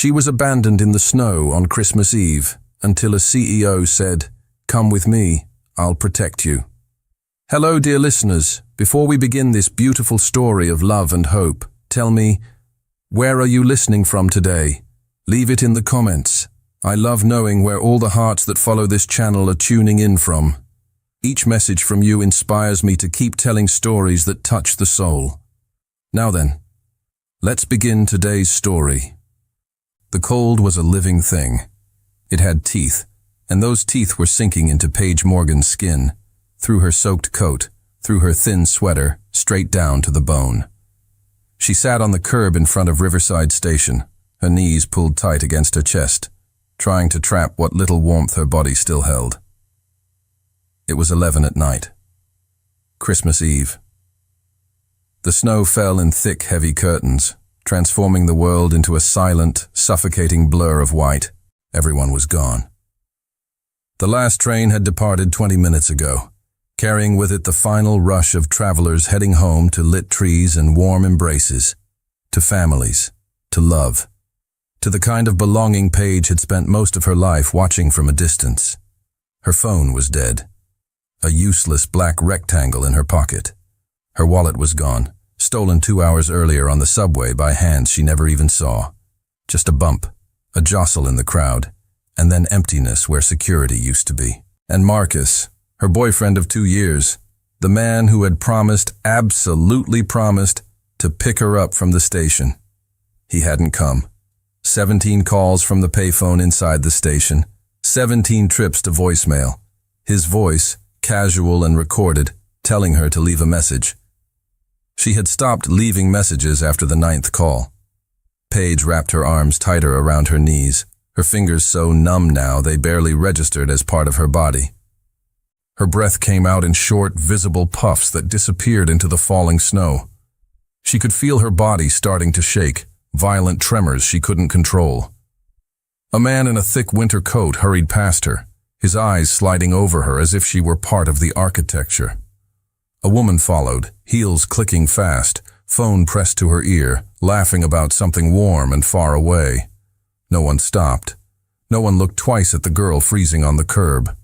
She was abandoned in the snow on Christmas Eve until a CEO said, "Come with me, I'll protect you." Hello, dear listeners. Before we begin this beautiful story of love and hope, tell me, where are you listening from today? Leave it in the comments. I love knowing where all the hearts that follow this channel are tuning in from. Each message from you inspires me to keep telling stories that touch the soul. Now then, let's begin today's story. The cold was a living thing. It had teeth, and those teeth were sinking into Paige Morgan's skin, through her soaked coat, through her thin sweater, straight down to the bone. She sat on the curb in front of Riverside Station, her knees pulled tight against her chest, trying to trap what little warmth her body still held. It was 11 at night. Christmas Eve. The snow fell in thick, heavy curtains, transforming the world into a silent, suffocating blur of white. Everyone was gone. The last train had departed 20 minutes ago, carrying with it the final rush of travelers heading home to lit trees and warm embraces, to families, to love, to the kind of belonging Paige had spent most of her life watching from a distance. Her phone was dead, a useless black rectangle in her pocket. Her wallet was gone, stolen 2 hours earlier on the subway by hands she never even saw. Just a bump, a jostle in the crowd, and then emptiness where security used to be. And Marcus, her boyfriend of 2 years, the man who had promised, absolutely promised, to pick her up from the station. He hadn't come. 17 calls from the payphone inside the station, 17 trips to voicemail. His voice, casual and recorded, telling her to leave a message. She had stopped leaving messages after the 9th call. Paige wrapped her arms tighter around her knees, her fingers so numb now they barely registered as part of her body. Her breath came out in short, visible puffs that disappeared into the falling snow. She could feel her body starting to shake, violent tremors she couldn't control. A man in a thick winter coat hurried past her, his eyes sliding over her as if she were part of the architecture. A woman followed, heels clicking fast, phone pressed to her ear, laughing about something warm and far away. No one stopped. No one looked twice at the girl freezing on the curb.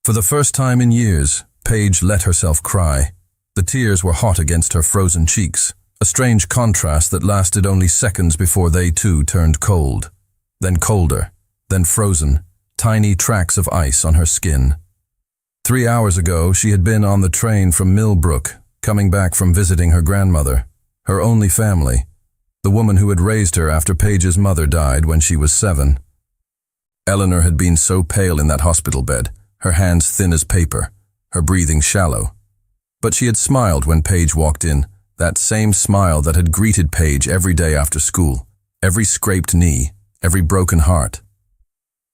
For the first time in years, Paige let herself cry. The tears were hot against her frozen cheeks, a strange contrast that lasted only seconds before they too turned cold. Then colder, then frozen, tiny tracks of ice on her skin. 3 hours ago, she had been on the train from Millbrook, coming back from visiting her grandmother, her only family, the woman who had raised her after Paige's mother died when she was 7. Eleanor had been so pale in that hospital bed, her hands thin as paper, her breathing shallow. But she had smiled when Paige walked in, that same smile that had greeted Paige every day after school, every scraped knee, every broken heart.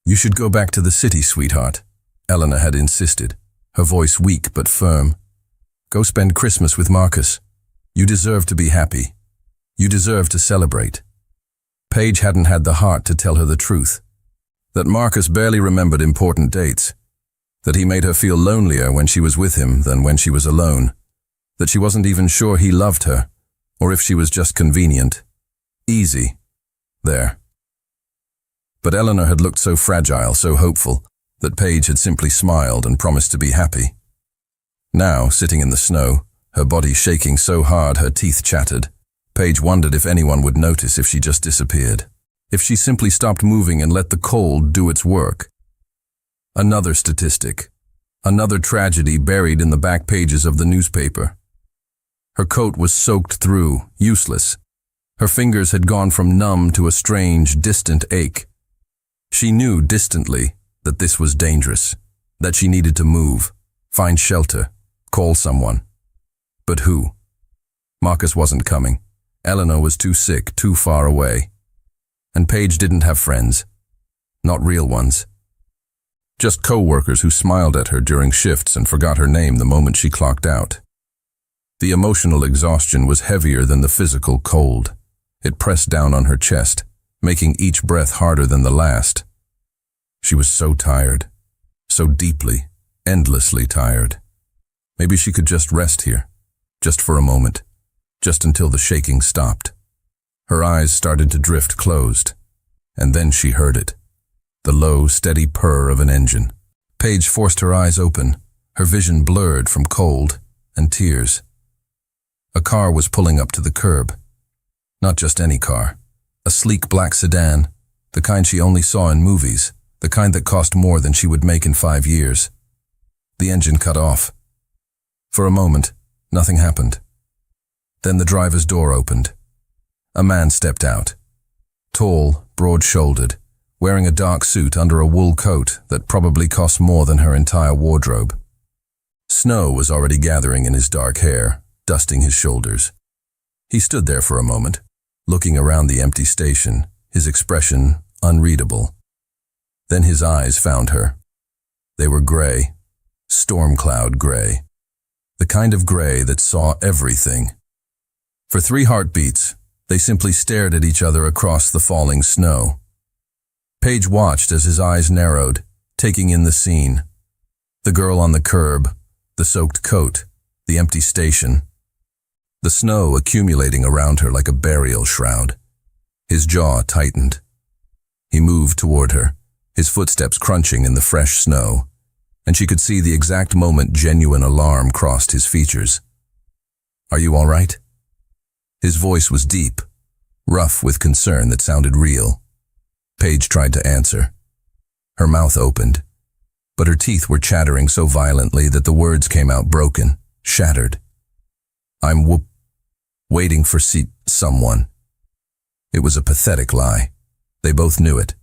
"You should go back to the city, sweetheart," Eleanor had insisted, her voice weak but firm. "Go spend Christmas with Marcus. You deserve to be happy. You deserve to celebrate." Paige hadn't had the heart to tell her the truth, that Marcus barely remembered important dates, that he made her feel lonelier when she was with him than when she was alone, that she wasn't even sure he loved her, or if she was just convenient. Easy. There. But Eleanor had looked so fragile, so hopeful, that Paige had simply smiled and promised to be happy. Now, sitting in the snow, her body shaking so hard her teeth chattered, Paige wondered if anyone would notice if she just disappeared, if she simply stopped moving and let the cold do its work. Another statistic, another tragedy buried in the back pages of the newspaper. Her coat was soaked through, useless. Her fingers had gone from numb to a strange, distant ache. She knew distantly that this was dangerous, that she needed to move, find shelter, call someone. But who? Marcus wasn't coming. Eleanor was too sick, too far away. And Paige didn't have friends. Not real ones. Just co-workers who smiled at her during shifts and forgot her name the moment she clocked out. The emotional exhaustion was heavier than the physical cold. It pressed down on her chest, making each breath harder than the last. She was so tired, so deeply, endlessly tired. Maybe she could just rest here, just for a moment, just until the shaking stopped. Her eyes started to drift closed, And then she heard it. The low, steady purr of an engine. Paige forced her eyes open, her vision blurred from cold and tears. A car was pulling up to the curb. Not just any car. A sleek black sedan, the kind she only saw in movies, the kind that cost more than she would make in 5 years. The engine cut off. For a moment, nothing happened. Then the driver's door opened. A man stepped out. Tall, broad-shouldered, wearing a dark suit under a wool coat that probably cost more than her entire wardrobe. Snow was already gathering in his dark hair, dusting his shoulders. He stood there for a moment, looking around the empty station, his expression unreadable. Then his eyes found her. They were gray, storm cloud gray, the kind of gray that saw everything. For 3 heartbeats, they simply stared at each other across the falling snow. Paige watched as his eyes narrowed, taking in the scene. The girl on the curb, the soaked coat, the empty station. The snow accumulating around her like a burial shroud. His jaw tightened. He moved toward her, his footsteps crunching in the fresh snow, and she could see the exact moment genuine alarm crossed his features. "Are you all right?" His voice was deep, rough with concern that sounded real. Paige tried to answer. Her mouth opened, but her teeth were chattering so violently that the words came out broken, shattered. "I'm waiting for someone." It was a pathetic lie. They both knew it.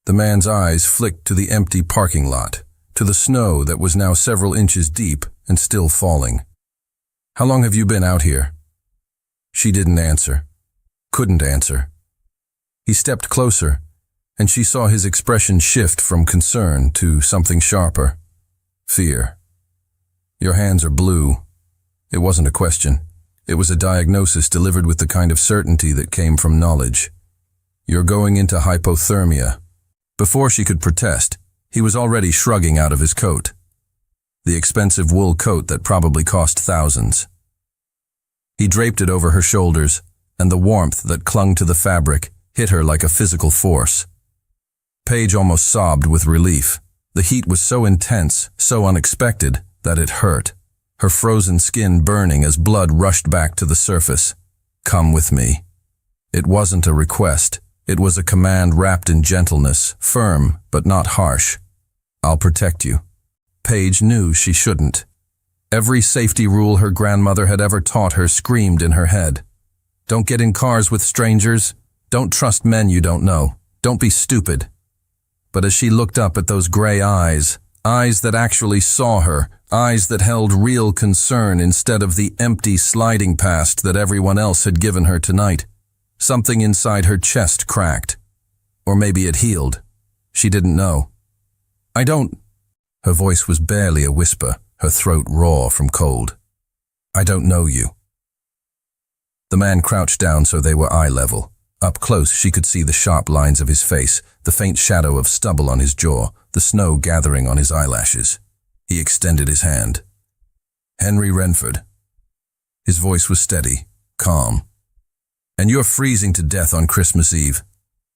The man's eyes flicked to the empty parking lot, to the snow that was now several inches deep and still falling. "How long have you been out here?" She didn't answer, couldn't answer. He stepped closer, and she saw his expression shift from concern to something sharper. Fear. "Your hands are blue." It wasn't a question. It was a diagnosis delivered with the kind of certainty that came from knowledge. "You're going into hypothermia." Before she could protest, he was already shrugging out of his coat. The expensive wool coat that probably cost thousands. He draped it over her shoulders, and the warmth that clung to the fabric hit her like a physical force. Paige almost sobbed with relief. The heat was so intense, so unexpected, that it hurt. Her frozen skin burning as blood rushed back to the surface. "Come with me." It wasn't a request. It was a command wrapped in gentleness, firm but not harsh. "I'll protect you." Paige knew she shouldn't. Every safety rule her grandmother had ever taught her screamed in her head. Don't get in cars with strangers. Don't trust men you don't know. Don't be stupid. But as she looked up at those gray eyes, eyes that actually saw her, eyes that held real concern instead of the empty sliding past that everyone else had given her tonight, something inside her chest cracked. Or maybe it healed. She didn't know. "I don't—" Her voice was barely a whisper, her throat raw from cold. "I don't know you." The man crouched down so they were eye level. Up close, she could see the sharp lines of his face, the faint shadow of stubble on his jaw, the snow gathering on his eyelashes. He extended his hand. "Henry Renford." His voice was steady, calm. "And you're freezing to death on Christmas Eve.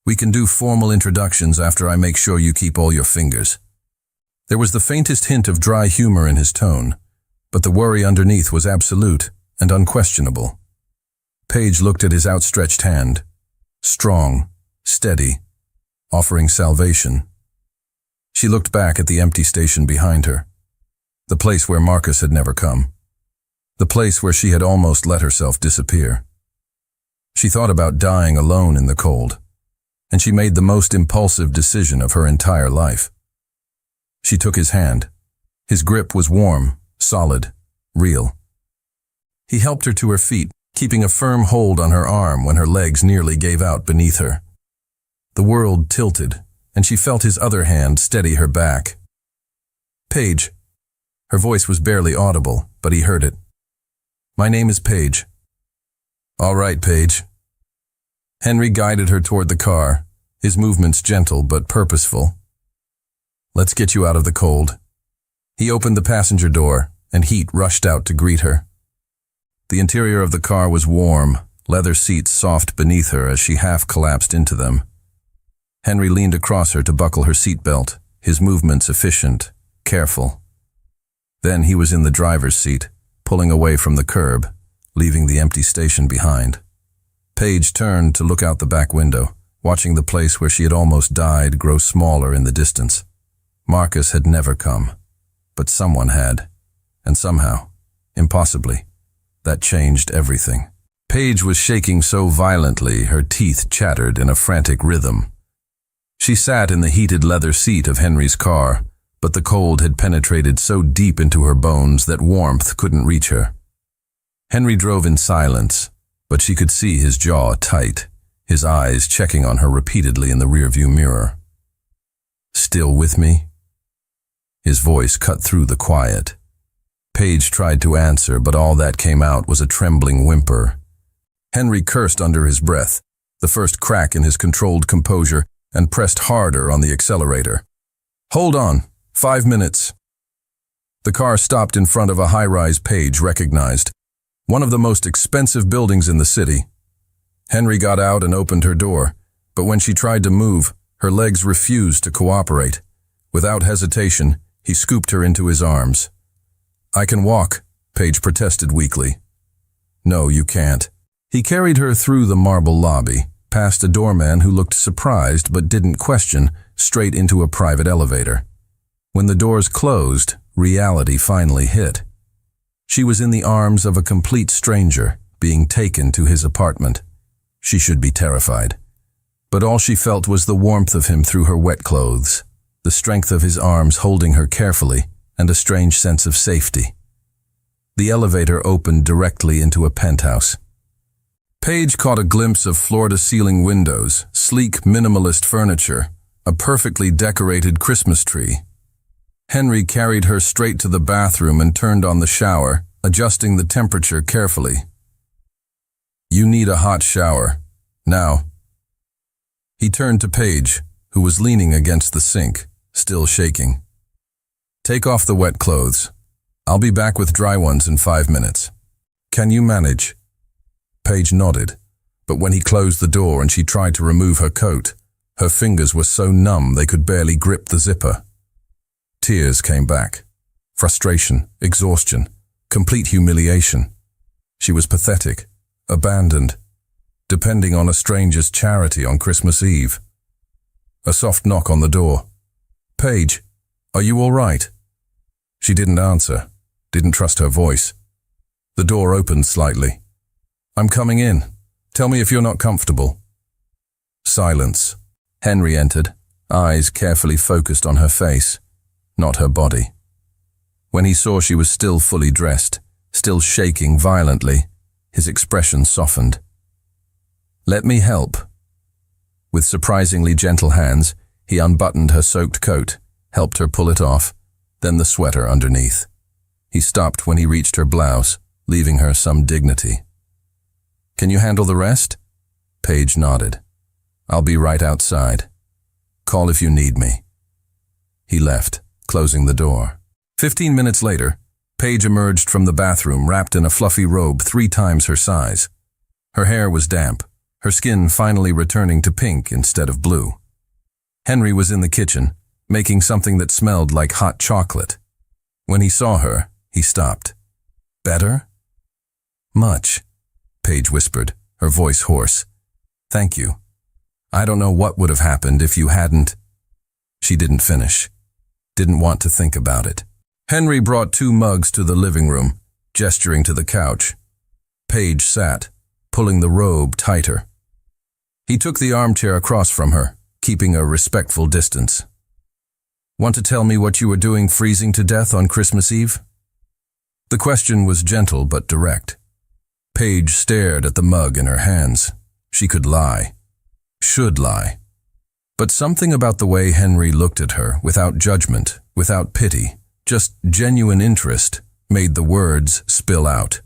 We can do formal introductions after I make sure you keep all your fingers." There was the faintest hint of dry humor in his tone, but the worry underneath was absolute and unquestionable. Paige looked at his outstretched hand. Strong, steady, offering salvation. She looked back at the empty station behind her, the place where Marcus had never come, the place where she had almost let herself disappear. She thought about dying alone in the cold, and she made the most impulsive decision of her entire life. She took his hand. His grip was warm, solid, real. He helped her to her feet, keeping a firm hold on her arm when her legs nearly gave out beneath her. The world tilted, and she felt his other hand steady her back. "Paige." Her voice was barely audible, but he heard it. "My name is Paige." "All right, Paige." Henry guided her toward the car, his movements gentle but purposeful. "Let's get you out of the cold." He opened the passenger door, and heat rushed out to greet her. The interior of the car was warm, leather seats soft beneath her as she half collapsed into them. Henry leaned across her to buckle her seatbelt, his movements efficient, careful. Then he was in the driver's seat, pulling away from the curb, leaving the empty station behind. Paige turned to look out the back window, watching the place where she had almost died grow smaller in the distance. Marcus had never come, but someone had, and somehow, impossibly, that changed everything. Paige was shaking so violently her teeth chattered in a frantic rhythm. She sat in the heated leather seat of Henry's car, but the cold had penetrated so deep into her bones that warmth couldn't reach her. Henry drove in silence, but she could see his jaw tight, his eyes checking on her repeatedly in the rearview mirror. "Still with me?" His voice cut through the quiet. Paige tried to answer, but all that came out was a trembling whimper. Henry cursed under his breath, the first crack in his controlled composure, and pressed harder on the accelerator. "Hold on, 5 minutes." The car stopped in front of a high-rise Paige recognized, one of the most expensive buildings in the city. Henry got out and opened her door, but when she tried to move, her legs refused to cooperate. Without hesitation, he scooped her into his arms. "I can walk," Paige protested weakly. "No, you can't." He carried her through the marble lobby, past a doorman who looked surprised but didn't question, straight into a private elevator. When the doors closed, reality finally hit. She was in the arms of a complete stranger, being taken to his apartment. She should be terrified. But all she felt was the warmth of him through her wet clothes, the strength of his arms holding her carefully, and a strange sense of safety. The elevator opened directly into a penthouse. Paige caught a glimpse of floor-to-ceiling windows, sleek minimalist furniture, a perfectly decorated Christmas tree. Henry carried her straight to the bathroom and turned on the shower, adjusting the temperature carefully. "You need a hot shower. Now." He turned to Paige, who was leaning against the sink, still shaking. "Take off the wet clothes. I'll be back with dry ones in 5 minutes. Can you manage?" Paige nodded, but when he closed the door and she tried to remove her coat, her fingers were so numb they could barely grip the zipper. Tears came back. Frustration, exhaustion, complete humiliation. She was pathetic, abandoned, depending on a stranger's charity on Christmas Eve. A soft knock on the door. "Paige, are you all right?" She didn't answer, didn't trust her voice. The door opened slightly. "I'm coming in. Tell me if you're not comfortable." Silence. Henry entered, eyes carefully focused on her face, not her body. When he saw she was still fully dressed, still shaking violently, his expression softened. "Let me help." With surprisingly gentle hands, he unbuttoned her soaked coat, helped her pull it off, then the sweater underneath. He stopped when he reached her blouse, leaving her some dignity. "Can you handle the rest?" Paige nodded. "I'll be right outside. Call if you need me." He left, closing the door. 15 minutes later, Paige emerged from the bathroom wrapped in a fluffy robe 3 times her size. Her hair was damp, her skin finally returning to pink instead of blue. Henry was in the kitchen, making something that smelled like hot chocolate. When he saw her, he stopped. "Better?" "Much," Paige whispered, her voice hoarse. "Thank you. I don't know what would have happened if you hadn't." She didn't finish. Didn't want to think about it. Henry brought 2 mugs to the living room, gesturing to the couch. Paige sat, pulling the robe tighter. He took the armchair across from her, keeping a respectful distance. "Want to tell me what you were doing freezing to death on Christmas Eve?" The question was gentle but direct. Paige stared at the mug in her hands. She could lie. Should lie. But something about the way Henry looked at her, without judgment, without pity, just genuine interest, made the words spill out.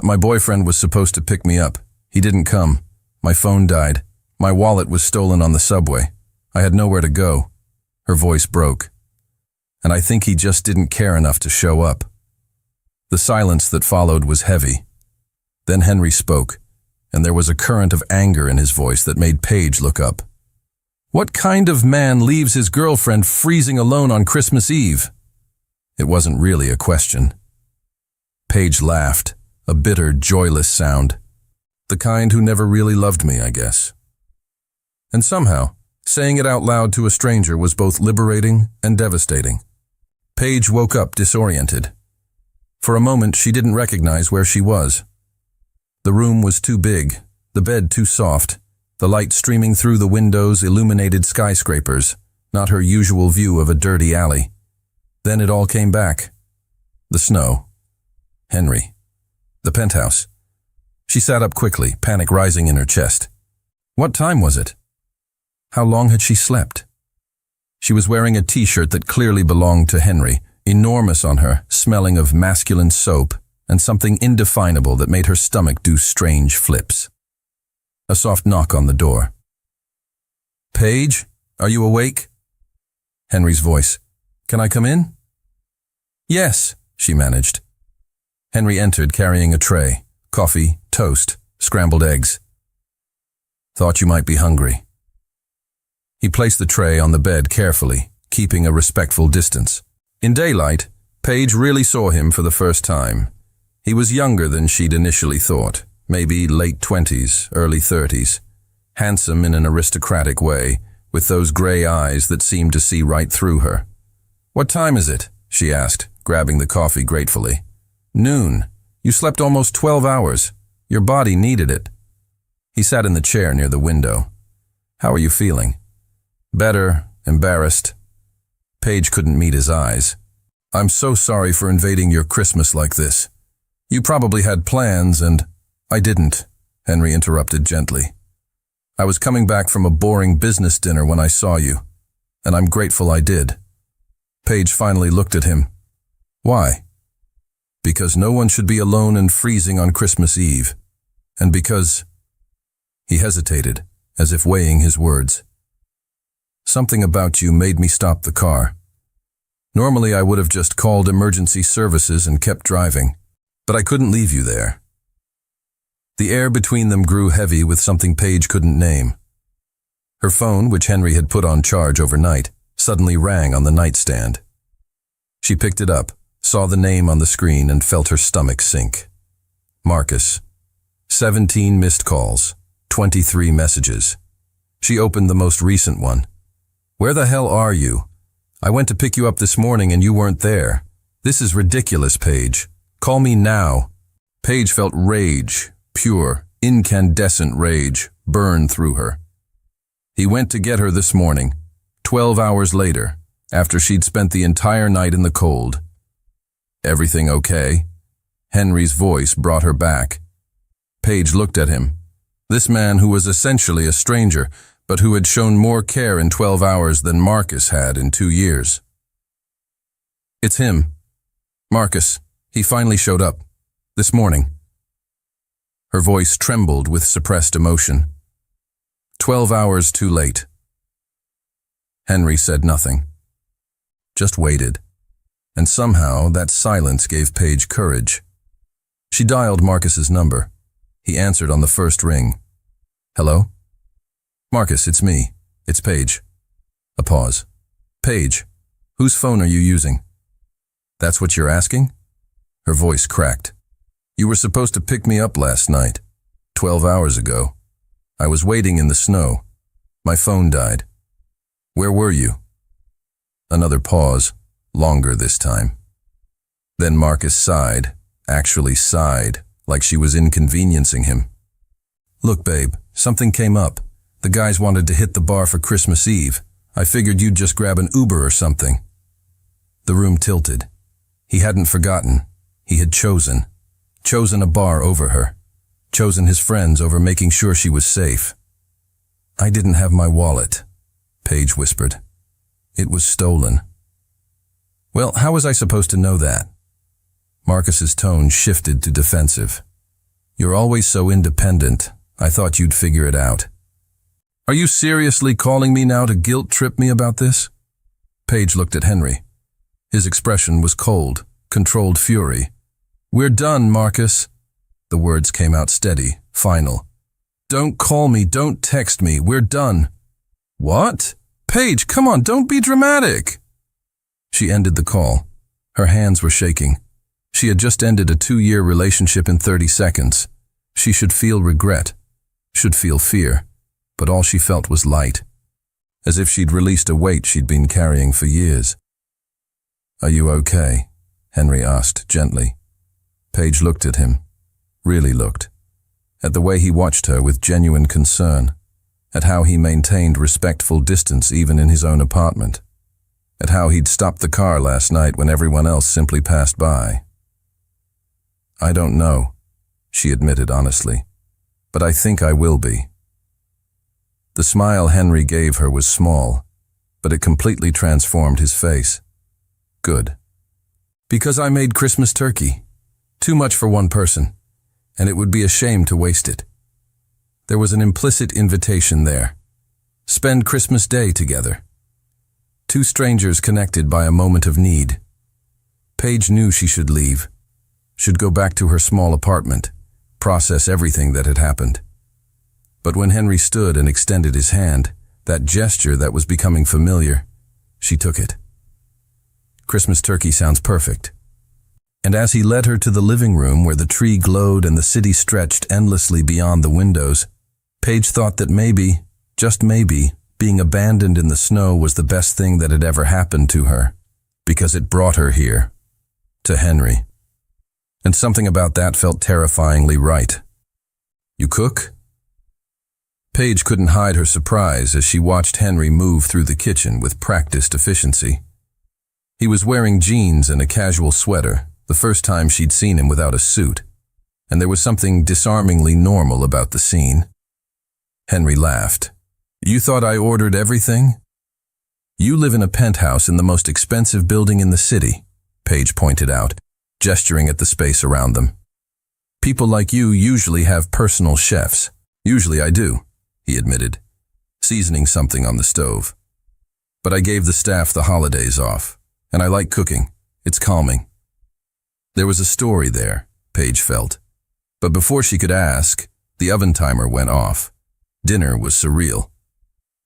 "My boyfriend was supposed to pick me up. He didn't come. My phone died. My wallet was stolen on the subway. I had nowhere to go." Her voice broke. "And I think he just didn't care enough to show up." The silence that followed was heavy. Then Henry spoke, and there was a current of anger in his voice that made Paige look up. What kind of man leaves his girlfriend freezing alone on Christmas Eve? It wasn't really a question. Paige laughed, a bitter, joyless sound. The kind who never really loved me, I guess. And somehow, saying it out loud to a stranger was both liberating and devastating. Paige woke up disoriented. For a moment, she didn't recognize where she was. The room was too big, the bed too soft, the light streaming through the windows illuminated skyscrapers, not her usual view of a dirty alley. Then it all came back. The snow. Henry. The penthouse. She sat up quickly, panic rising in her chest. What time was it? How long had she slept? She was wearing a t-shirt that clearly belonged to Henry, enormous on her, smelling of masculine soap, and something indefinable that made her stomach do strange flips. A soft knock on the door. Paige, are you awake? Henry's voice. Can I come in? Yes, she managed. Henry entered carrying a tray, coffee, toast, scrambled eggs. Thought you might be hungry. He placed the tray on the bed carefully, keeping a respectful distance. In daylight, Paige really saw him for the first time. He was younger than she'd initially thought, maybe late 20s, early 30s, handsome in an aristocratic way, with those gray eyes that seemed to see right through her. What time is it? She asked, grabbing the coffee gratefully. Noon. You slept almost 12 hours. Your body needed it. He sat in the chair near the window. How are you feeling? Better, embarrassed. Paige couldn't meet his eyes. I'm so sorry for invading your Christmas like this. You probably had plans and… I didn't, Henry interrupted gently. I was coming back from a boring business dinner when I saw you, and I'm grateful I did. Paige finally looked at him. Why? Because no one should be alone and freezing on Christmas Eve. And because… He hesitated, as if weighing his words. Something about you made me stop the car. Normally I would have just called emergency services and kept driving, but I couldn't leave you there. The air between them grew heavy with something Paige couldn't name. Her phone, which Henry had put on charge overnight, suddenly rang on the nightstand. She picked it up, saw the name on the screen, and felt her stomach sink. Marcus. 17 missed calls, 23 messages. She opened the most recent one. Where the hell are you? I went to pick you up this morning and you weren't there. This is ridiculous, Paige. Call me now. Paige felt rage, pure, incandescent rage, burn through her. He went to get her this morning, 12 hours later, after she'd spent the entire night in the cold. Everything okay? Henry's voice brought her back. Paige looked at him. This man who was essentially a stranger, but who had shown more care in 12 hours than Marcus had in 2 years. It's him. Marcus. He finally showed up. This morning. Her voice trembled with suppressed emotion. 12 hours too late. Henry said nothing. Just waited. And somehow that silence gave Paige courage. She dialed Marcus's number. He answered on the first ring. Hello? Marcus, it's me. It's Paige. A pause. Paige, whose phone are you using? That's what you're asking? Her voice cracked. You were supposed to pick me up last night, 12 hours ago. I was waiting in the snow. My phone died. Where were you? Another pause, longer this time. Then Marcus sighed, actually sighed, like she was inconveniencing him. Look, babe, something came up. The guys wanted to hit the bar for Christmas Eve. I figured you'd just grab an Uber or something. The room tilted. He hadn't forgotten. He had chosen a bar over her, chosen his friends over making sure she was safe. I didn't have my wallet, Paige whispered. It was stolen. Well, how was I supposed to know that? Marcus's tone shifted to defensive. You're always so independent. I thought you'd figure it out. Are you seriously calling me now to guilt trip me about this? Paige looked at Henry. His expression was cold, controlled fury. We're done, Marcus. The words came out steady, final. Don't call me, don't text me, we're done. What? Paige, come on, don't be dramatic. She ended the call. Her hands were shaking. She had just ended a 2-year relationship in 30 seconds. She should feel regret, should feel fear, but all she felt was light, as if she'd released a weight she'd been carrying for years. Are you okay? Henry asked gently. Paige looked at him, really looked, at the way he watched her with genuine concern, at how he maintained respectful distance even in his own apartment, at how he'd stopped the car last night when everyone else simply passed by. I don't know, she admitted honestly, but I think I will be. The smile Henry gave her was small, but it completely transformed his face. Good. Because I made Christmas turkey. Too much for one person, and it would be a shame to waste it. There was an implicit invitation there. Spend Christmas Day together. 2 strangers connected by a moment of need. Paige knew she should leave, should go back to her small apartment, process everything that had happened. But when Henry stood and extended his hand, that gesture that was becoming familiar, she took it. Christmas turkey sounds perfect. And as he led her to the living room where the tree glowed and the city stretched endlessly beyond the windows, Paige thought that maybe, just maybe, being abandoned in the snow was the best thing that had ever happened to her, because it brought her here, to Henry. And something about that felt terrifyingly right. You cook? Paige couldn't hide her surprise as she watched Henry move through the kitchen with practiced efficiency. He was wearing jeans and a casual sweater, the first time she'd seen him without a suit, and there was something disarmingly normal about the scene. Henry laughed. You thought I ordered everything? You live in a penthouse in the most expensive building in the city, Paige pointed out, gesturing at the space around them. People like you usually have personal chefs. Usually I do, he admitted, seasoning something on the stove. But I gave the staff the holidays off, and I like cooking. It's calming. There was a story there, Paige felt. But before she could ask, the oven timer went off. Dinner was surreal.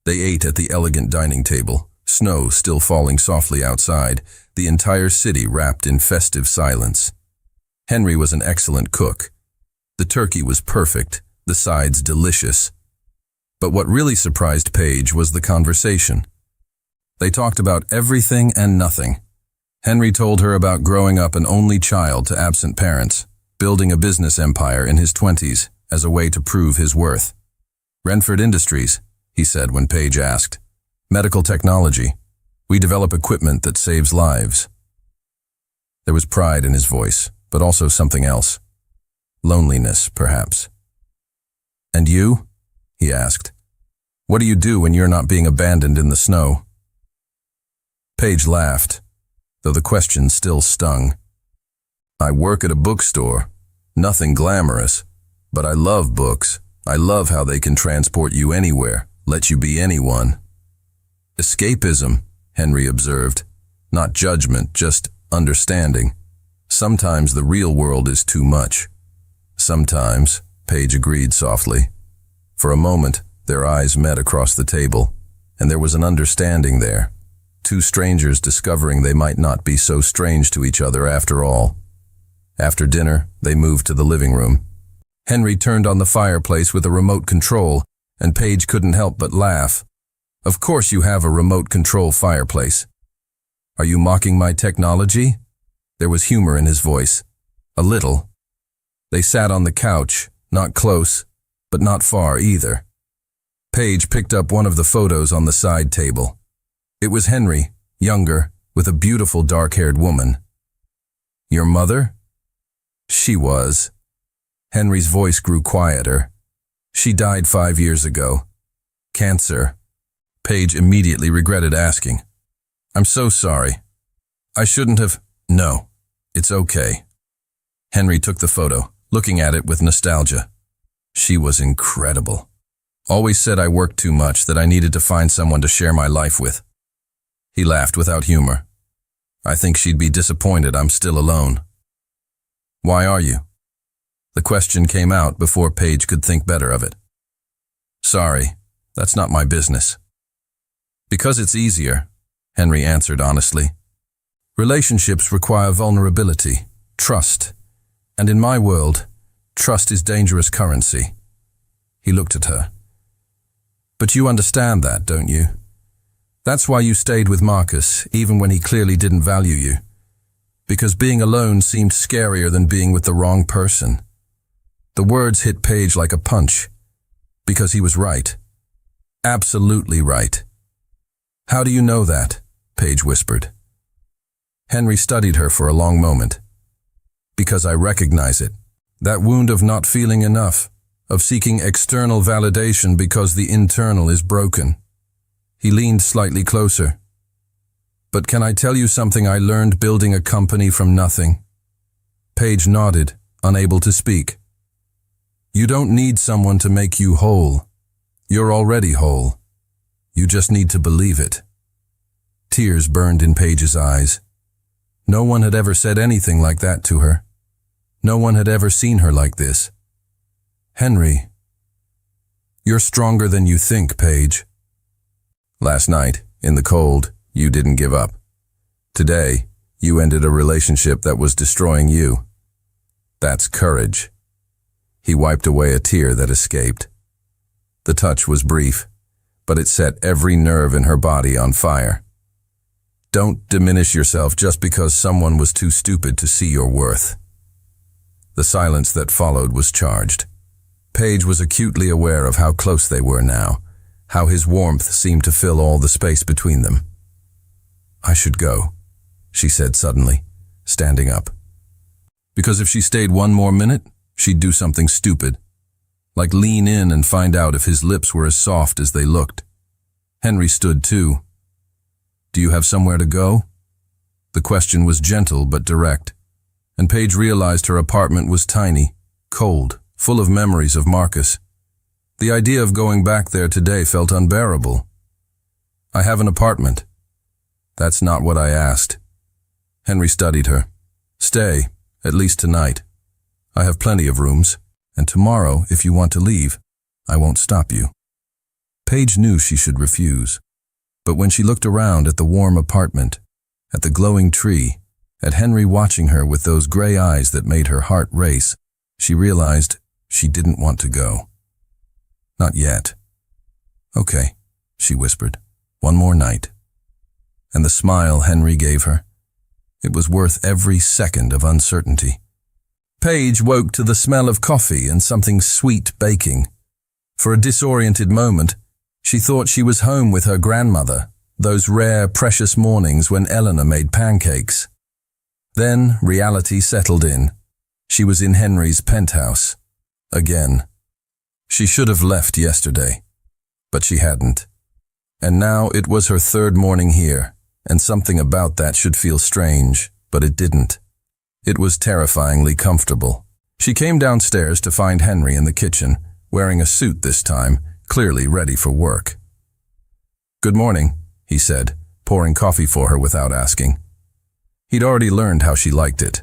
They ate at the elegant dining table, snow still falling softly outside, the entire city wrapped in festive silence. Henry was an excellent cook. The turkey was perfect, the sides delicious. But what really surprised Paige was the conversation. They talked about everything and nothing. Henry told her about growing up an only child to absent parents, building a business empire in his 20s as a way to prove his worth. Renford Industries, he said when Paige asked. Medical technology. We develop equipment that saves lives. There was pride in his voice, but also something else. Loneliness, perhaps. And you? He asked. What do you do when you're not being abandoned in the snow? Paige laughed, though the question still stung. I work at a bookstore. Nothing glamorous, but I love books. I love how they can transport you anywhere, let you be anyone. Escapism, Henry observed. Not judgment, just understanding. Sometimes the real world is too much. Sometimes, Paige agreed softly. For a moment, their eyes met across the table, and there was an understanding there. 2 strangers discovering they might not be so strange to each other after all. After dinner, they moved to the living room. Henry turned on the fireplace with a remote control, and Paige couldn't help but laugh. Of course you have a remote control fireplace. Are you mocking my technology? There was humor in his voice. A little. They sat on the couch, not close, but not far either. Paige picked up one of the photos on the side table. It was Henry, younger, with a beautiful dark-haired woman. Your mother? She was. Henry's voice grew quieter. She died 5 years ago. Cancer. Paige immediately regretted asking. I'm so sorry. I shouldn't have. No, it's okay. Henry took the photo, looking at it with nostalgia. She was incredible. Always said I worked too much, that I needed to find someone to share my life with. He laughed without humor. I think she'd be disappointed I'm still alone. Why are you? The question came out before Paige could think better of it. Sorry, that's not my business. Because it's easier, Henry answered honestly. Relationships require vulnerability, trust, and in my world, trust is dangerous currency. He looked at her. But you understand that, don't you? That's why you stayed with Marcus, even when he clearly didn't value you. Because being alone seemed scarier than being with the wrong person. The words hit Paige like a punch. Because he was right. Absolutely right. How do you know that? Paige whispered. Henry studied her for a long moment. Because I recognize it. That wound of not feeling enough, of seeking external validation because the internal is broken. He leaned slightly closer. But can I tell you something I learned building a company from nothing? Paige nodded, unable to speak. You don't need someone to make you whole. You're already whole. You just need to believe it. Tears burned in Paige's eyes. No one had ever said anything like that to her. No one had ever seen her like this. Henry, you're stronger than you think, Paige. Last night, in the cold, you didn't give up. Today, you ended a relationship that was destroying you. That's courage. He wiped away a tear that escaped. The touch was brief, but it set every nerve in her body on fire. Don't diminish yourself just because someone was too stupid to see your worth. The silence that followed was charged. Paige was acutely aware of how close they were now, how his warmth seemed to fill all the space between them. I should go, she said suddenly, standing up. Because if she stayed one more minute, she'd do something stupid, like lean in and find out if his lips were as soft as they looked. Henry stood too. Do you have somewhere to go? The question was gentle but direct, and Paige realized her apartment was tiny, cold, full of memories of Marcus. The idea of going back there today felt unbearable. I have an apartment. That's not what I asked. Henry studied her. Stay, at least tonight. I have plenty of rooms, and tomorrow, if you want to leave, I won't stop you. Paige knew she should refuse, but when she looked around at the warm apartment, at the glowing tree, at Henry watching her with those gray eyes that made her heart race, she realized she didn't want to go. Not yet. Okay, she whispered. One more night. And the smile Henry gave her, it was worth every second of uncertainty. Paige woke to the smell of coffee and something sweet baking. For a disoriented moment, she thought she was home with her grandmother, those rare, precious mornings when Eleanor made pancakes. Then reality settled in. She was in Henry's penthouse. Again. She should have left yesterday, but she hadn't. And now it was her third morning here, and something about that should feel strange, but it didn't. It was terrifyingly comfortable. She came downstairs to find Henry in the kitchen, wearing a suit this time, clearly ready for work. Good morning, he said, pouring coffee for her without asking. He'd already learned how she liked it.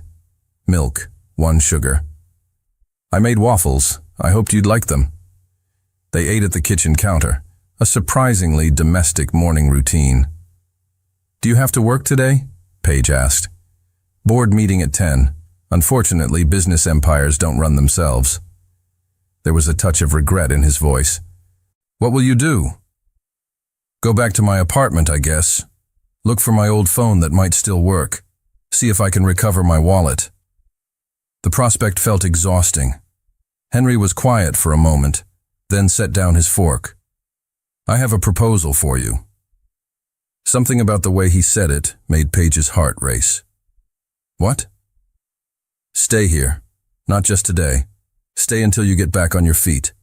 Milk, 1 sugar. I made waffles. I hoped you'd like them. They ate at the kitchen counter, a surprisingly domestic morning routine. Do you have to work today? Paige asked. Board meeting at 10. Unfortunately, business empires don't run themselves. There was a touch of regret in his voice. What will you do? Go back to my apartment, I guess. Look for my old phone that might still work. See if I can recover my wallet. The prospect felt exhausting. Henry was quiet for a moment, then set down his fork. I have a proposal for you. Something about the way he said it made Paige's heart race. What? Stay here. Not just today. Stay until you get back on your feet.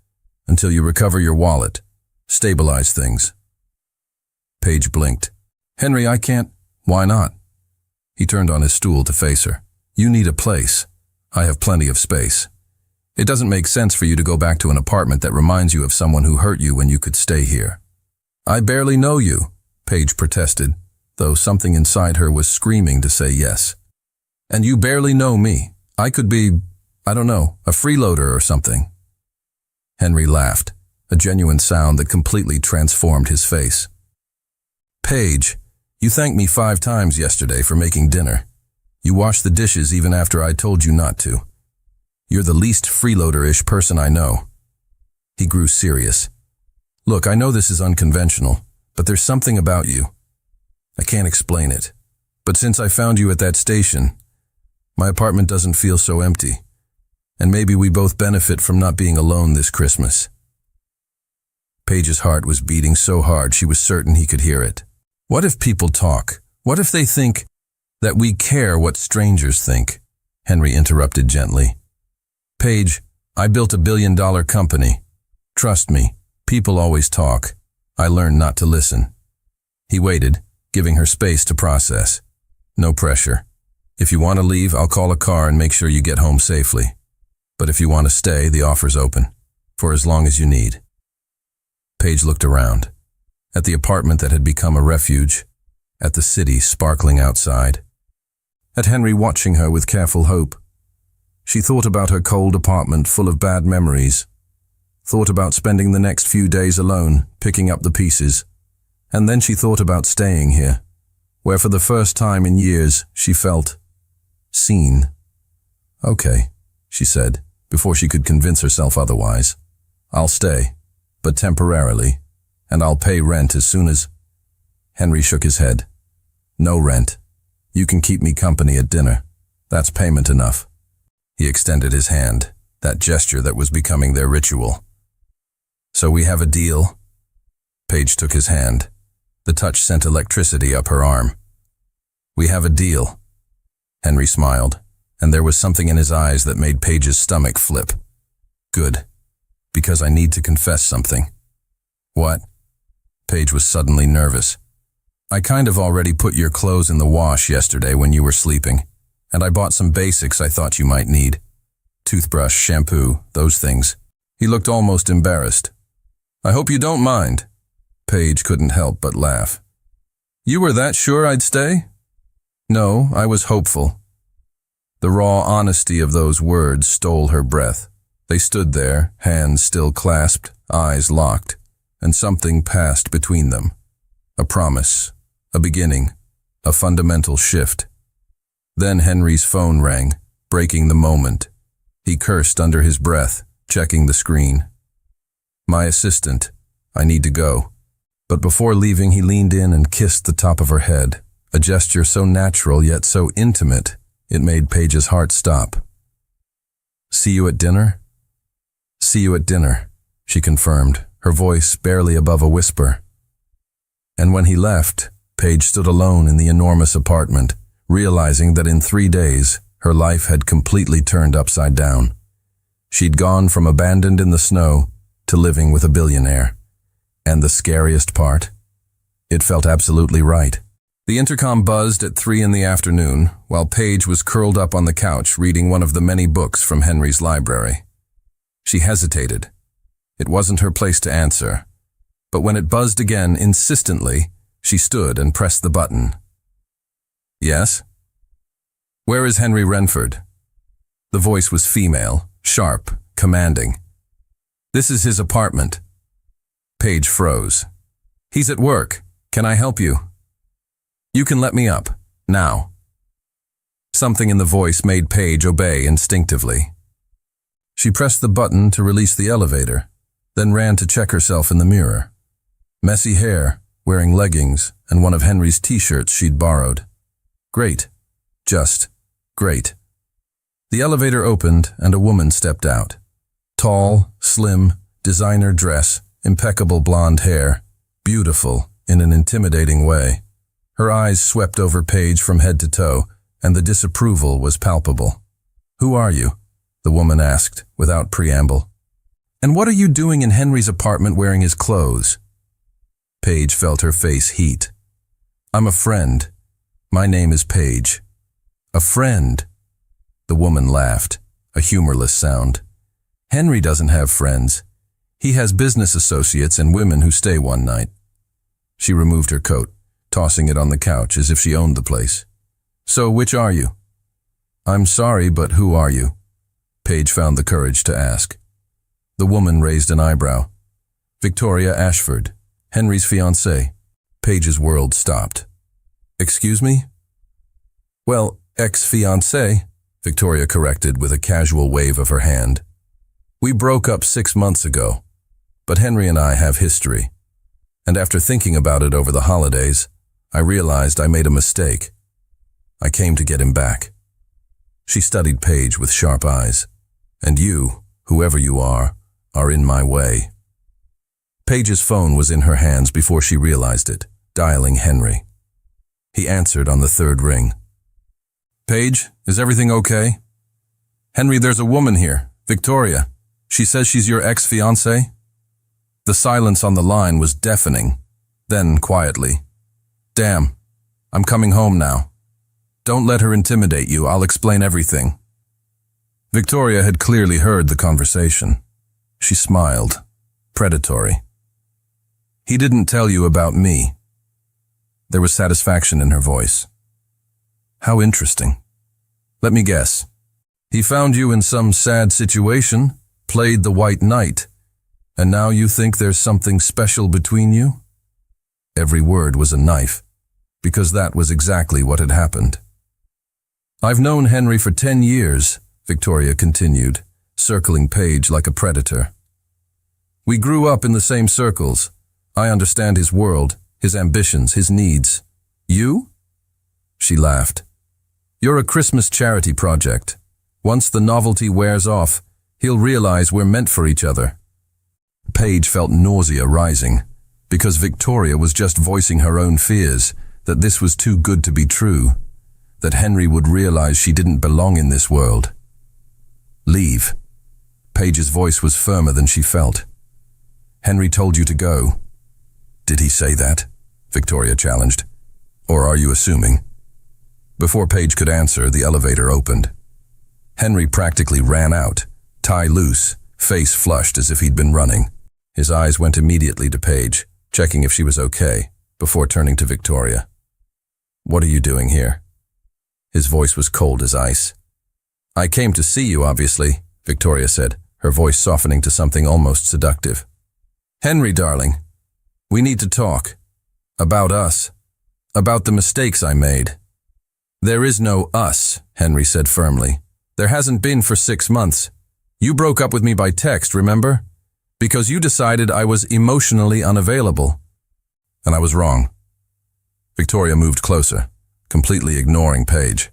Until you recover your wallet. Stabilize things. Paige blinked. Henry, I can't. Why not? He turned on his stool to face her. You need a place. I have plenty of space. It doesn't make sense for you to go back to an apartment that reminds you of someone who hurt you when you could stay here. I barely know you, Paige protested, though something inside her was screaming to say yes. And you barely know me. I could be, I don't know, a freeloader or something. Henry laughed, a genuine sound that completely transformed his face. Paige, you thanked me 5 times yesterday for making dinner. You washed the dishes even after I told you not to. You're the least freeloader-ish person I know. He grew serious. Look, I know this is unconventional, but there's something about you. I can't explain it. But since I found you at that station, my apartment doesn't feel so empty. And maybe we both benefit from not being alone this Christmas. Paige's heart was beating so hard she was certain he could hear it. What if people talk? What if they think that we care what strangers think? Henry interrupted gently. Paige, I built $1 billion company. Trust me, people always talk. I learned not to listen. He waited, giving her space to process. No pressure. If you want to leave, I'll call a car and make sure you get home safely. But if you want to stay, the offer's open, for as long as you need. Paige looked around, at the apartment that had become a refuge, at the city sparkling outside, at Henry watching her with careful hope. She thought about her cold apartment full of bad memories, thought about spending the next few days alone, picking up the pieces, and then she thought about staying here, where for the first time in years she felt seen. Okay, she said, before she could convince herself otherwise. I'll stay, but temporarily, and I'll pay rent as soon as… Henry shook his head. No rent. You can keep me company at dinner. That's payment enough. He extended his hand, that gesture that was becoming their ritual. So we have a deal? Paige took his hand. The touch sent electricity up her arm. We have a deal. Henry smiled, and there was something in his eyes that made Paige's stomach flip. Good, because I need to confess something. What? Paige was suddenly nervous. I kind of already put your clothes in the wash yesterday when you were sleeping, and I bought some basics I thought you might need. Toothbrush, shampoo, those things. He looked almost embarrassed. I hope you don't mind. Paige couldn't help but laugh. You were that sure I'd stay? No, I was hopeful. The raw honesty of those words stole her breath. They stood there, hands still clasped, eyes locked, and something passed between them. A promise, a beginning, a fundamental shift. Then Henry's phone rang, breaking the moment. He cursed under his breath, checking the screen. My assistant, I need to go. But before leaving, he leaned in and kissed the top of her head, a gesture so natural yet so intimate, it made Paige's heart stop. See you at dinner? See you at dinner, she confirmed, her voice barely above a whisper. And when he left, Paige stood alone in the enormous apartment, realizing that in 3 days, her life had completely turned upside down. She'd gone from abandoned in the snow to living with a billionaire. And the scariest part? It felt absolutely right. The intercom buzzed at 3 in the afternoon, while Paige was curled up on the couch reading one of the many books from Henry's library. She hesitated. It wasn't her place to answer. But when it buzzed again insistently, she stood and pressed the button. Yes? Where is Henry Renford? The voice was female, sharp, commanding. This is his apartment. Paige froze. He's at work. Can I help you? You can let me up, now. Something in the voice made Paige obey instinctively. She pressed the button to release the elevator, then ran to check herself in the mirror. Messy hair, wearing leggings, and one of Henry's t-shirts she'd borrowed. Great. Just great. The elevator opened and a woman stepped out. Tall, slim, designer dress, impeccable blonde hair, beautiful in an intimidating way. Her eyes swept over Paige from head to toe, and the disapproval was palpable. Who are you? The woman asked, without preamble. And what are you doing in Henry's apartment wearing his clothes? Paige felt her face heat. I'm a friend. My name is Paige. A friend. The woman laughed, a humorless sound. Henry doesn't have friends. He has business associates and women who stay one night. She removed her coat, tossing it on the couch as if she owned the place. So which are you? I'm sorry, but who are you? Paige found the courage to ask. The woman raised an eyebrow. Victoria Ashford, Henry's fiancée. Paige's world stopped. Excuse me? Well, ex-fiancé, Victoria corrected with a casual wave of her hand. We broke up 6 months ago, but Henry and I have history. And after thinking about it over the holidays, I realized I made a mistake. I came to get him back. She studied Paige with sharp eyes. And you, whoever you are in my way. Paige's phone was in her hands before she realized it, dialing Henry. He answered on the third ring. Paige, is everything okay? Henry, there's a woman here, Victoria. She says she's your ex-fiancé. The silence on the line was deafening. Then, quietly, Damn, I'm coming home now. Don't let her intimidate you, I'll explain everything. Victoria had clearly heard the conversation. She smiled, predatory. He didn't tell you about me. There was satisfaction in her voice. How interesting. Let me guess. He found you in some sad situation, played the white knight, and now you think there's something special between you? Every word was a knife, because that was exactly what had happened. I've known Henry for 10 years, Victoria continued, circling Paige like a predator. We grew up in the same circles. I understand his world, his ambitions, his needs. You? She laughed. You're a Christmas charity project. Once the novelty wears off, he'll realize we're meant for each other. Paige felt nausea rising, because Victoria was just voicing her own fears, that this was too good to be true, that Henry would realize she didn't belong in this world. Leave. Paige's voice was firmer than she felt. Henry told you to go. Did he say that? Victoria challenged. Or are you assuming? Before Paige could answer, the elevator opened. Henry practically ran out, tie loose, face flushed as if he'd been running. His eyes went immediately to Paige, checking if she was okay, before turning to Victoria. What are you doing here? His voice was cold as ice. I came to see you, obviously, Victoria said, her voice softening to something almost seductive. Henry, darling, we need to talk. About us. About the mistakes I made. There is no us, Henry said firmly. There hasn't been for 6 months. You broke up with me by text, remember? Because you decided I was emotionally unavailable. And I was wrong. Victoria moved closer, completely ignoring Paige.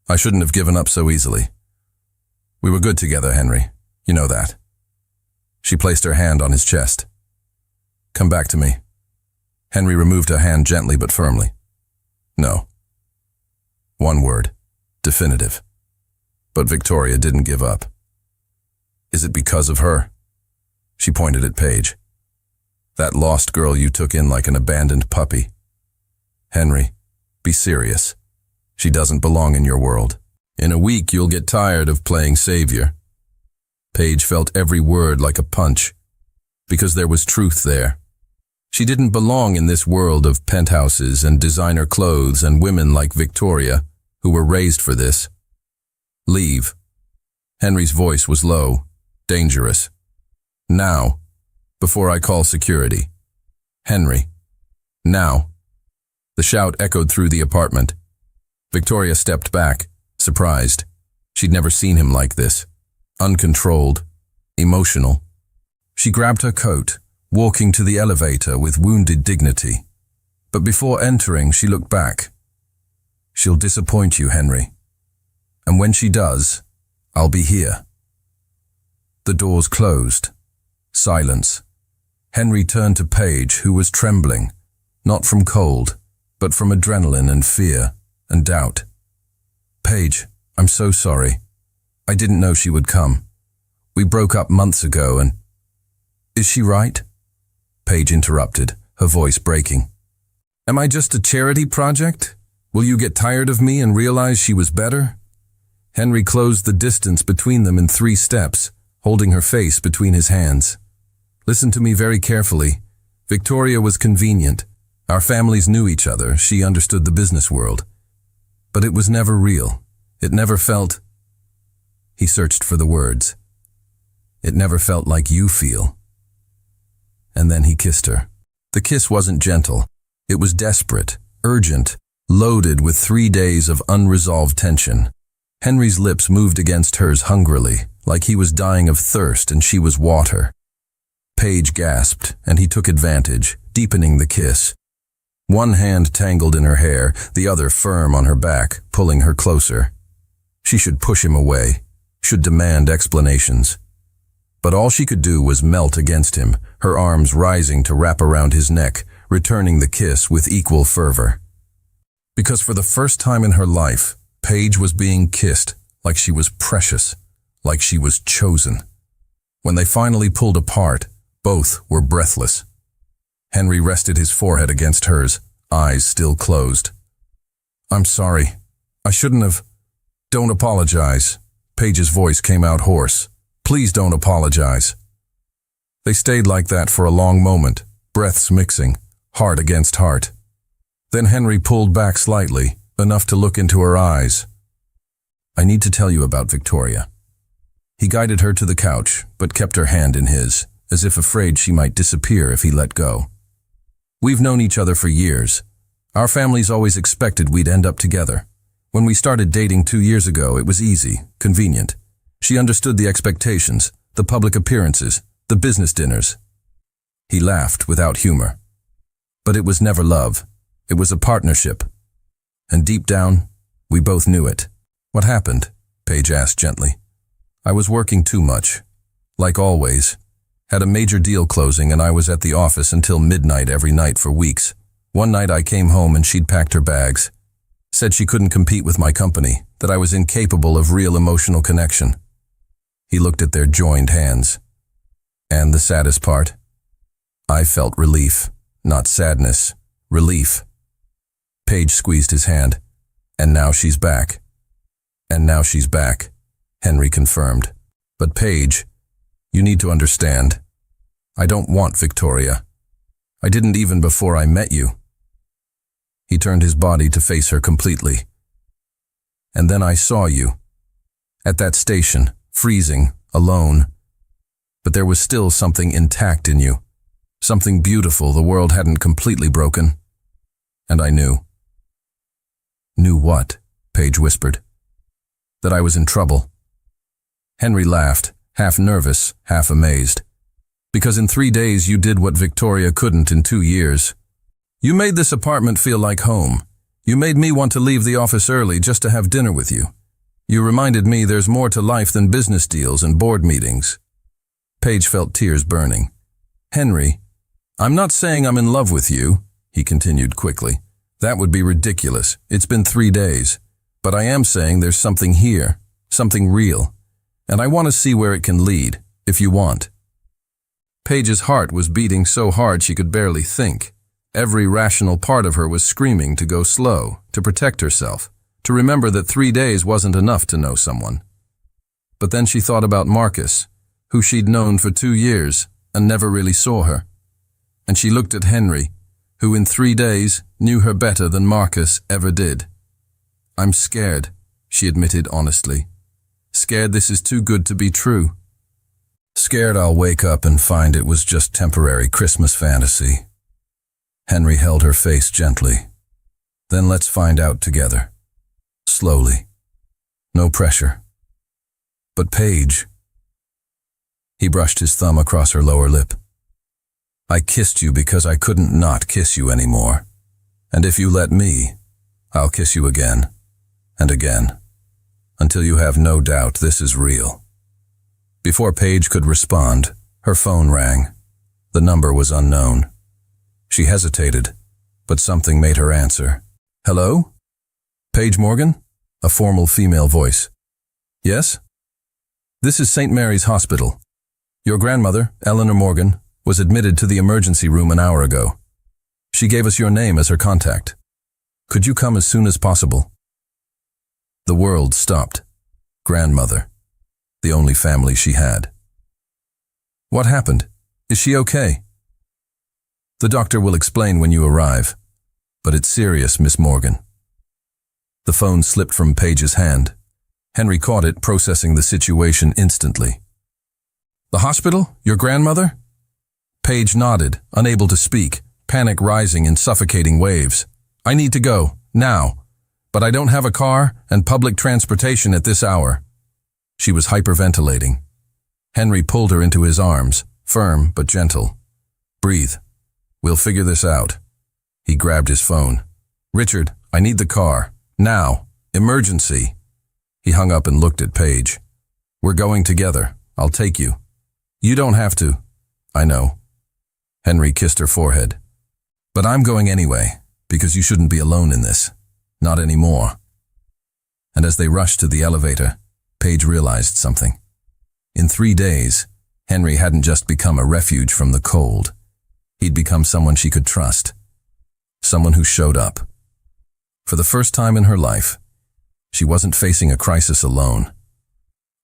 I shouldn't have given up so easily. We were good together, Henry. You know that. She placed her hand on his chest. Come back to me. Henry removed her hand gently but firmly. No. One word. Definitive. But Victoria didn't give up. Is it because of her? She pointed at Paige. That lost girl you took in like an abandoned puppy. Henry, be serious. She doesn't belong in your world. In a week you'll get tired of playing savior. Paige felt every word like a punch, because there was truth there. She didn't belong in this world of penthouses and designer clothes and women like Victoria, who were raised for this. Leave. Henry's voice was low, dangerous. Now, before I call security. Henry. Now. The shout echoed through the apartment. Victoria stepped back, surprised. She'd never seen him like this. Uncontrolled. Emotional. She grabbed her coat, walking to the elevator with wounded dignity. But before entering, she looked back. She'll disappoint you, Henry. And when she does, I'll be here. The doors closed. Silence. Henry turned to Paige, who was trembling, not from cold, but from adrenaline and fear and doubt. Paige, I'm so sorry. I didn't know she would come. We broke up months ago and... Is she right? Paige interrupted, her voice breaking. Am I just a charity project? Will you get tired of me and realize she was better? Henry closed the distance between them in 3 steps, holding her face between his hands. Listen to me very carefully. Victoria was convenient. Our families knew each other. She understood the business world. But it was never real. It never felt... He searched for the words. It never felt like you feel. And then he kissed her. The kiss wasn't gentle. It was desperate, urgent, loaded with 3 days of unresolved tension. Henry's lips moved against hers hungrily, like he was dying of thirst and she was water. Paige gasped, and he took advantage, deepening the kiss. One hand tangled in her hair, the other firm on her back, pulling her closer. She should push him away, should demand explanations. But all she could do was melt against him, her arms rising to wrap around his neck, returning the kiss with equal fervor. Because for the first time in her life, Paige was being kissed like she was precious, like she was chosen. When they finally pulled apart, both were breathless. Henry rested his forehead against hers, eyes still closed. "I'm sorry. I shouldn't have." "Don't apologize." Paige's voice came out hoarse. "Please don't apologize." They stayed like that for a long moment, breaths mixing, heart against heart. Then Henry pulled back slightly, enough to look into her eyes. "I need to tell you about Victoria." He guided her to the couch, but kept her hand in his, as if afraid she might disappear if he let go. "We've known each other for years. Our families always expected we'd end up together. When we started dating 2 years ago, it was easy, convenient. She understood the expectations, the public appearances, the business dinners." He laughed without humor. "But it was never love. It was a partnership. And deep down, we both knew it." "What happened?" Paige asked gently. "I was working too much. Like always. Had a major deal closing and I was at the office until midnight every night for weeks. One night I came home and she'd packed her bags. Said she couldn't compete with my company, that I was incapable of real emotional connection." He looked at their joined hands. "And the saddest part? I felt relief, not sadness, relief." Paige squeezed his hand. "And now she's back." "And now she's back," Henry confirmed. "But Paige, you need to understand. I don't want Victoria. I didn't even before I met you." He turned his body to face her completely. "And then I saw you. At that station, freezing, alone. But there was still something intact in you. Something beautiful the world hadn't completely broken. And I knew." "Knew what?" Paige whispered. "That I was in trouble." Henry laughed, half nervous, half amazed. "Because in 3 days you did what Victoria couldn't in 2 years. You made this apartment feel like home. You made me want to leave the office early just to have dinner with you. You reminded me there's more to life than business deals and board meetings." Paige felt tears burning. "Henry, I'm not saying I'm in love with you," he continued quickly. "That would be ridiculous. It's been 3 days. But I am saying there's something here, something real. And I want to see where it can lead, if you want." Paige's heart was beating so hard she could barely think. Every rational part of her was screaming to go slow, to protect herself, to remember that 3 days wasn't enough to know someone. But then she thought about Marcus, who she'd known for 2 years and never really saw her. And she looked at Henry, who in 3 days knew her better than Marcus ever did. "I'm scared," she admitted honestly. "Scared this is too good to be true. Scared I'll wake up and find it was just temporary Christmas fantasy." Henry held her face gently. "Then let's find out together. Slowly. No pressure." "But Paige..." He brushed his thumb across her lower lip. "I kissed you because I couldn't not kiss you anymore. And if you let me, I'll kiss you again, and again, until you have no doubt this is real." Before Paige could respond, her phone rang. The number was unknown. She hesitated, but something made her answer. "Hello? Paige Morgan?" A formal female voice. "Yes? This is St. Mary's Hospital. Your grandmother, Eleanor Morgan, was admitted to the emergency room an hour ago. She gave us your name as her contact. Could you come as soon as possible?" The world stopped. Grandmother. The only family she had. "What happened? Is she okay?" "The doctor will explain when you arrive. But it's serious, Miss Morgan." The phone slipped from Paige's hand. Henry caught it, processing the situation instantly. "The hospital? Your grandmother?" Paige nodded, unable to speak, panic rising in suffocating waves. I need to go, now. But I don't have a car and public transportation at this hour. She was hyperventilating. Henry pulled her into his arms, firm but gentle. Breathe. We'll figure this out. He grabbed his phone. Richard, I need the car. Now. Emergency. He hung up and looked at Paige. We're going together. I'll take you. You don't have to. I know. Henry kissed her forehead. But I'm going anyway, because you shouldn't be alone in this. Not anymore. And as they rushed to the elevator, Paige realized something. In 3 days, Henry hadn't just become a refuge from the cold. He'd become someone she could trust. Someone who showed up. For the first time in her life, she wasn't facing a crisis alone.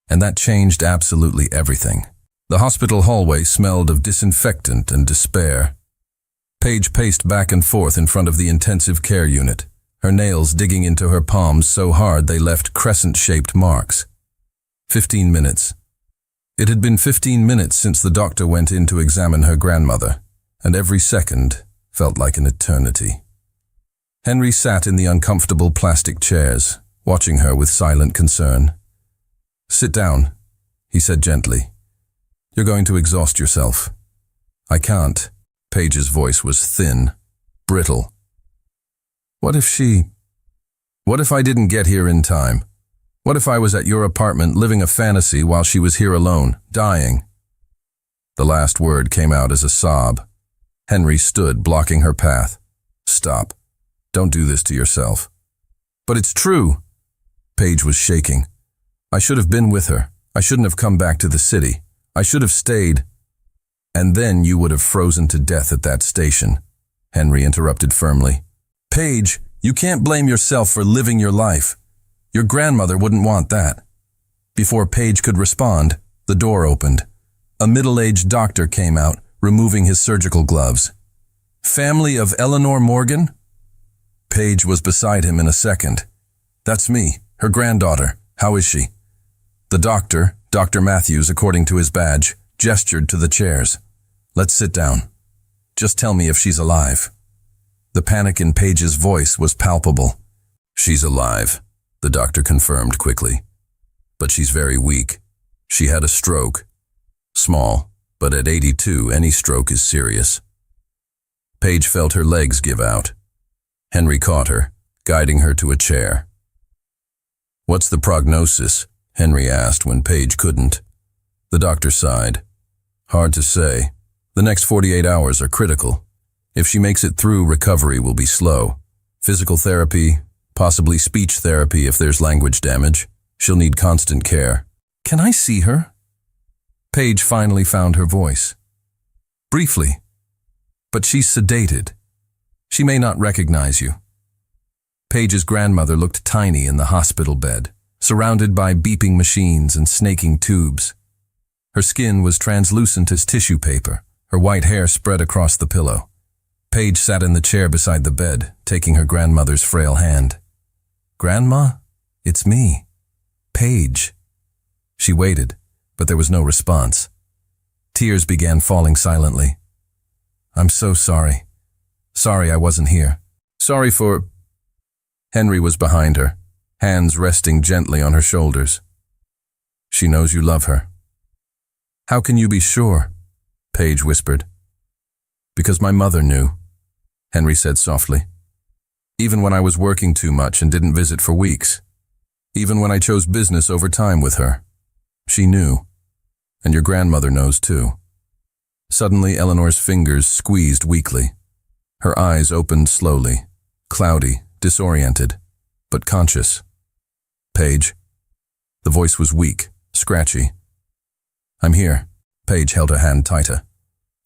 And that changed absolutely everything. The hospital hallway smelled of disinfectant and despair. Paige paced back and forth in front of the intensive care unit, her nails digging into her palms so hard they left crescent-shaped marks. 15 minutes. It had been 15 minutes since the doctor went in to examine her grandmother, and every second felt like an eternity. Henry sat in the uncomfortable plastic chairs, watching her with silent concern. Sit down, he said gently. You're going to exhaust yourself. I can't. Paige's voice was thin, brittle. What if I didn't get here in time? What if I was at your apartment living a fantasy while she was here alone, dying? The last word came out as a sob. Henry stood, blocking her path. Stop. Don't do this to yourself. But it's true. Paige was shaking. I should have been with her. I shouldn't have come back to the city. I should have stayed. And then you would have frozen to death at that station, Henry interrupted firmly. Paige, you can't blame yourself for living your life. Your grandmother wouldn't want that. Before Paige could respond, the door opened. A middle-aged doctor came out, removing his surgical gloves. Family of Eleanor Morgan? Paige was beside him in a second. That's me, her granddaughter. How is she? The doctor, Dr. Matthews according to his badge, gestured to the chairs. Let's sit down. Just tell me if she's alive. The panic in Paige's voice was palpable. She's alive, the doctor confirmed quickly. But she's very weak. She had a stroke. Small, but at 82, any stroke is serious. Paige felt her legs give out. Henry caught her, guiding her to a chair. What's the prognosis? Henry asked when Paige couldn't. The doctor sighed. Hard to say. The next 48 hours are critical. If she makes it through, recovery will be slow. Physical therapy, possibly speech therapy if there's language damage. She'll need constant care. Can I see her? Paige finally found her voice. Briefly. But she's sedated. She may not recognize you. Paige's grandmother looked tiny in the hospital bed, surrounded by beeping machines and snaking tubes. Her skin was translucent as tissue paper, her white hair spread across the pillow. Paige sat in the chair beside the bed, taking her grandmother's frail hand. Grandma? It's me. Paige. She waited, but there was no response. Tears began falling silently. I'm so sorry. Sorry I wasn't here. Sorry for... Henry was behind her, hands resting gently on her shoulders. She knows you love her. How can you be sure? Paige whispered. Because my mother knew, Henry said softly. Even when I was working too much and didn't visit for weeks. Even when I chose business over time with her. She knew. And your grandmother knows too. Suddenly, Eleanor's fingers squeezed weakly. Her eyes opened slowly, cloudy, disoriented, but conscious. Paige. The voice was weak, scratchy. I'm here. Paige held her hand tighter.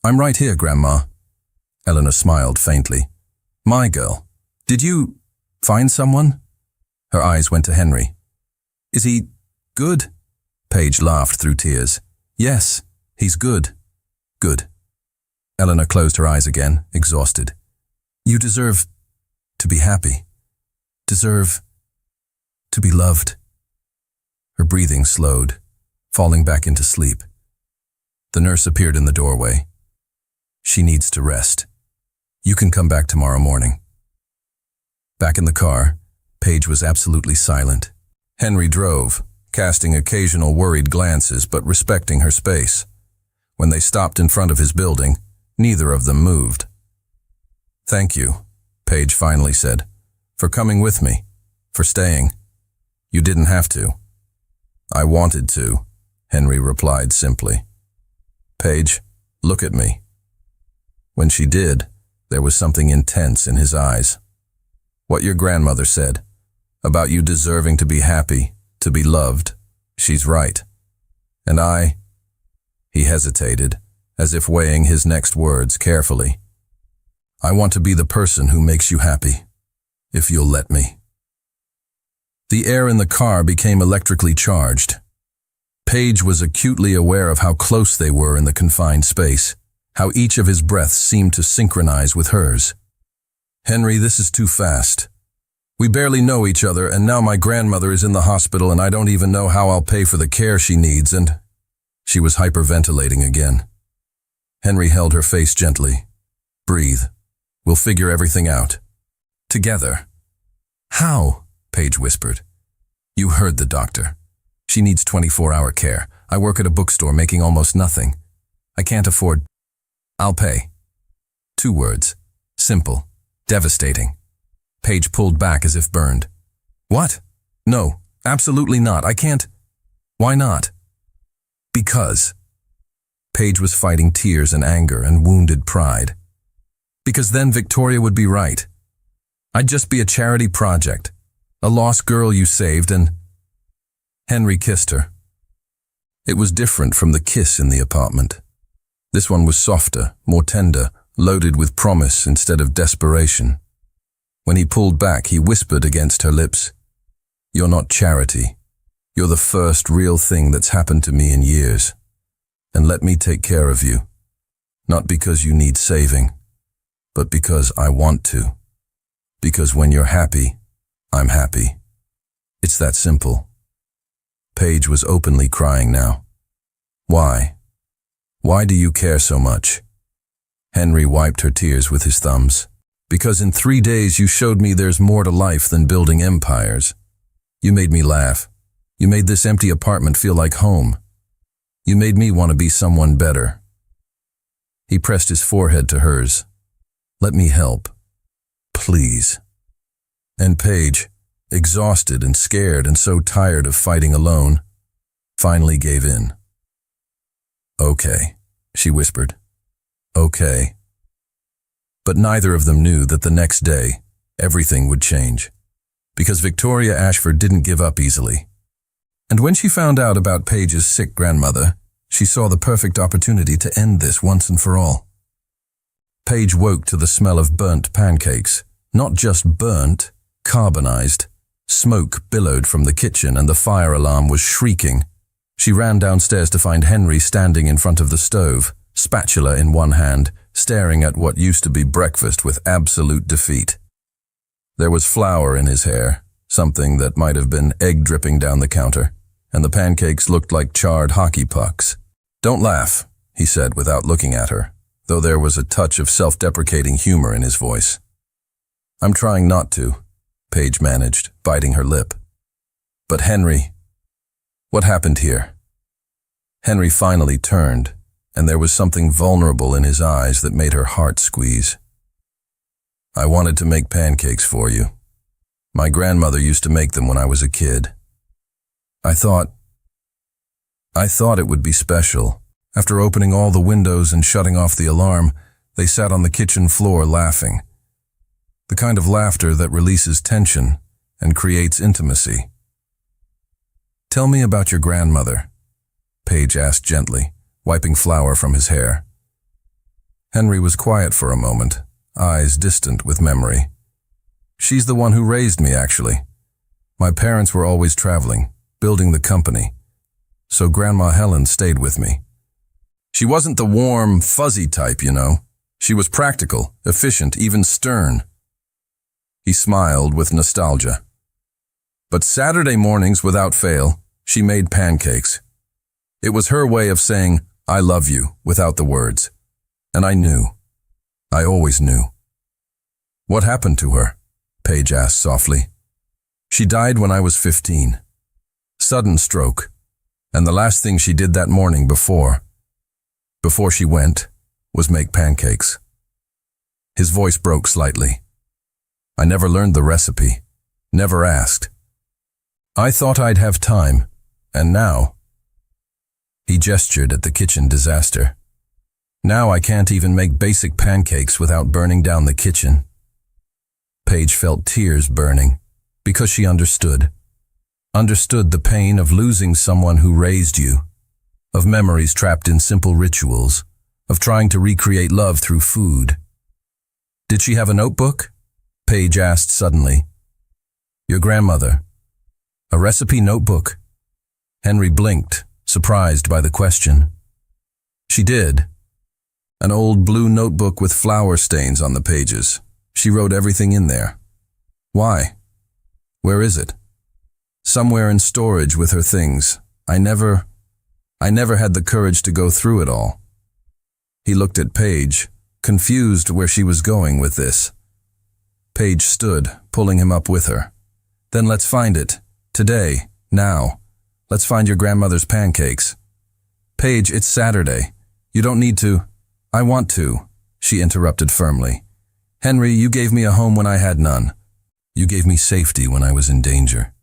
I'm right here, Grandma. Eleanor smiled faintly. My girl. Did you find someone? Her eyes went to Henry. Is he good? Paige laughed through tears. Yes, he's good. Good. Eleanor closed her eyes again, exhausted. You deserve to be happy. Deserve to be loved. Her breathing slowed, falling back into sleep. The nurse appeared in the doorway. She needs to rest. You can come back tomorrow morning. Back in the car, Paige was absolutely silent. Henry drove, casting occasional worried glances but respecting her space. When they stopped in front of his building, neither of them moved. "Thank you," Paige finally said, "for coming with me, for staying. You didn't have to." "I wanted to," Henry replied simply. "Paige, look at me." When she did, there was something intense in his eyes. "What your grandmother said, about you deserving to be happy, to be loved, she's right. And He hesitated, as if weighing his next words carefully. "I want to be the person who makes you happy, if you'll let me." The air in the car became electrically charged. Paige was acutely aware of how close they were in the confined space, how each of his breaths seemed to synchronize with hers. "Henry, this is too fast. We barely know each other, and now my grandmother is in the hospital and I don't even know how I'll pay for the care she needs, and—" She was hyperventilating again. Henry held her face gently. "Breathe. We'll figure everything out. Together." "How?" Paige whispered. "You heard the doctor. She needs 24-hour care. I work at a bookstore making almost nothing. I can't afford— I'll pay." 2 words. Simple. Devastating. Paige pulled back as if burned. "What? No, absolutely not. I can't." "Why not?" "Because." Paige was fighting tears and anger and wounded pride. "Because then Victoria would be right. I'd just be a charity project, a lost girl you saved, and—" Henry kissed her. It was different from the kiss in the apartment. This one was softer, more tender, loaded with promise instead of desperation. When he pulled back, he whispered against her lips, "You're not charity. You're the first real thing that's happened to me in years. And let me take care of you. Not because you need saving, but because I want to. Because when you're happy, I'm happy. It's that simple." Paige was openly crying now. "Why? Why do you care so much?" Henry wiped her tears with his thumbs. "Because in 3 days you showed me there's more to life than building empires. You made me laugh. You made this empty apartment feel like home. You made me want to be someone better." He pressed his forehead to hers. "Let me help. Please." And Paige, exhausted and scared and so tired of fighting alone, finally gave in. "Okay," she whispered. "Okay." But neither of them knew that the next day, everything would change. Because Victoria Ashford didn't give up easily. And when she found out about Paige's sick grandmother, she saw the perfect opportunity to end this once and for all. Paige woke to the smell of burnt pancakes. Not just burnt, carbonized. Smoke billowed from the kitchen and the fire alarm was shrieking. She ran downstairs to find Henry standing in front of the stove, spatula in one hand, staring at what used to be breakfast with absolute defeat. There was flour in his hair, something that might have been egg dripping down the counter, and the pancakes looked like charred hockey pucks. "Don't laugh," he said without looking at her, though there was a touch of self-deprecating humor in his voice. "I'm trying not to," Paige managed, biting her lip. "But Henry, what happened here?" Henry finally turned, and there was something vulnerable in his eyes that made her heart squeeze. "I wanted to make pancakes for you. My grandmother used to make them when I was a kid. I thought it would be special. After opening all the windows and shutting off the alarm, they sat on the kitchen floor laughing. The kind of laughter that releases tension and creates intimacy." "Tell me about your grandmother," Paige asked gently, wiping flour from his hair. Henry was quiet for a moment, eyes distant with memory. "She's the one who raised me, actually. My parents were always traveling, building the company, so Grandma Helen stayed with me. She wasn't the warm, fuzzy type, you know. She was practical, efficient, even stern." He smiled with nostalgia. "But Saturday mornings, without fail, she made pancakes. It was her way of saying, 'I love you,' without the words. And I knew. I always knew." What happened to her? Paige asked softly. She died when I was 15. Sudden stroke. And the last thing she did that morning before she went, was make pancakes. His voice broke slightly. I never learned the recipe. Never asked. I thought I'd have time, and now. He gestured at the kitchen disaster. Now I can't even make basic pancakes without burning down the kitchen. Paige felt tears burning, because she understood. Understood the pain of losing someone who raised you, of memories trapped in simple rituals, of trying to recreate love through food. Did she have a notebook? Paige asked suddenly. Your grandmother. A recipe notebook? Henry blinked, surprised by the question. She did. An old blue notebook with flower stains on the pages. She wrote everything in there. Why? Where is it? Somewhere in storage with her things. I never had the courage to go through it all. He looked at Paige, confused where she was going with this. Paige stood, pulling him up with her. Then let's find it. Today. Now. Let's find your grandmother's pancakes. Paige, it's Saturday. You don't need to. I want to, she interrupted firmly. Henry, you gave me a home when I had none. You gave me safety when I was in danger.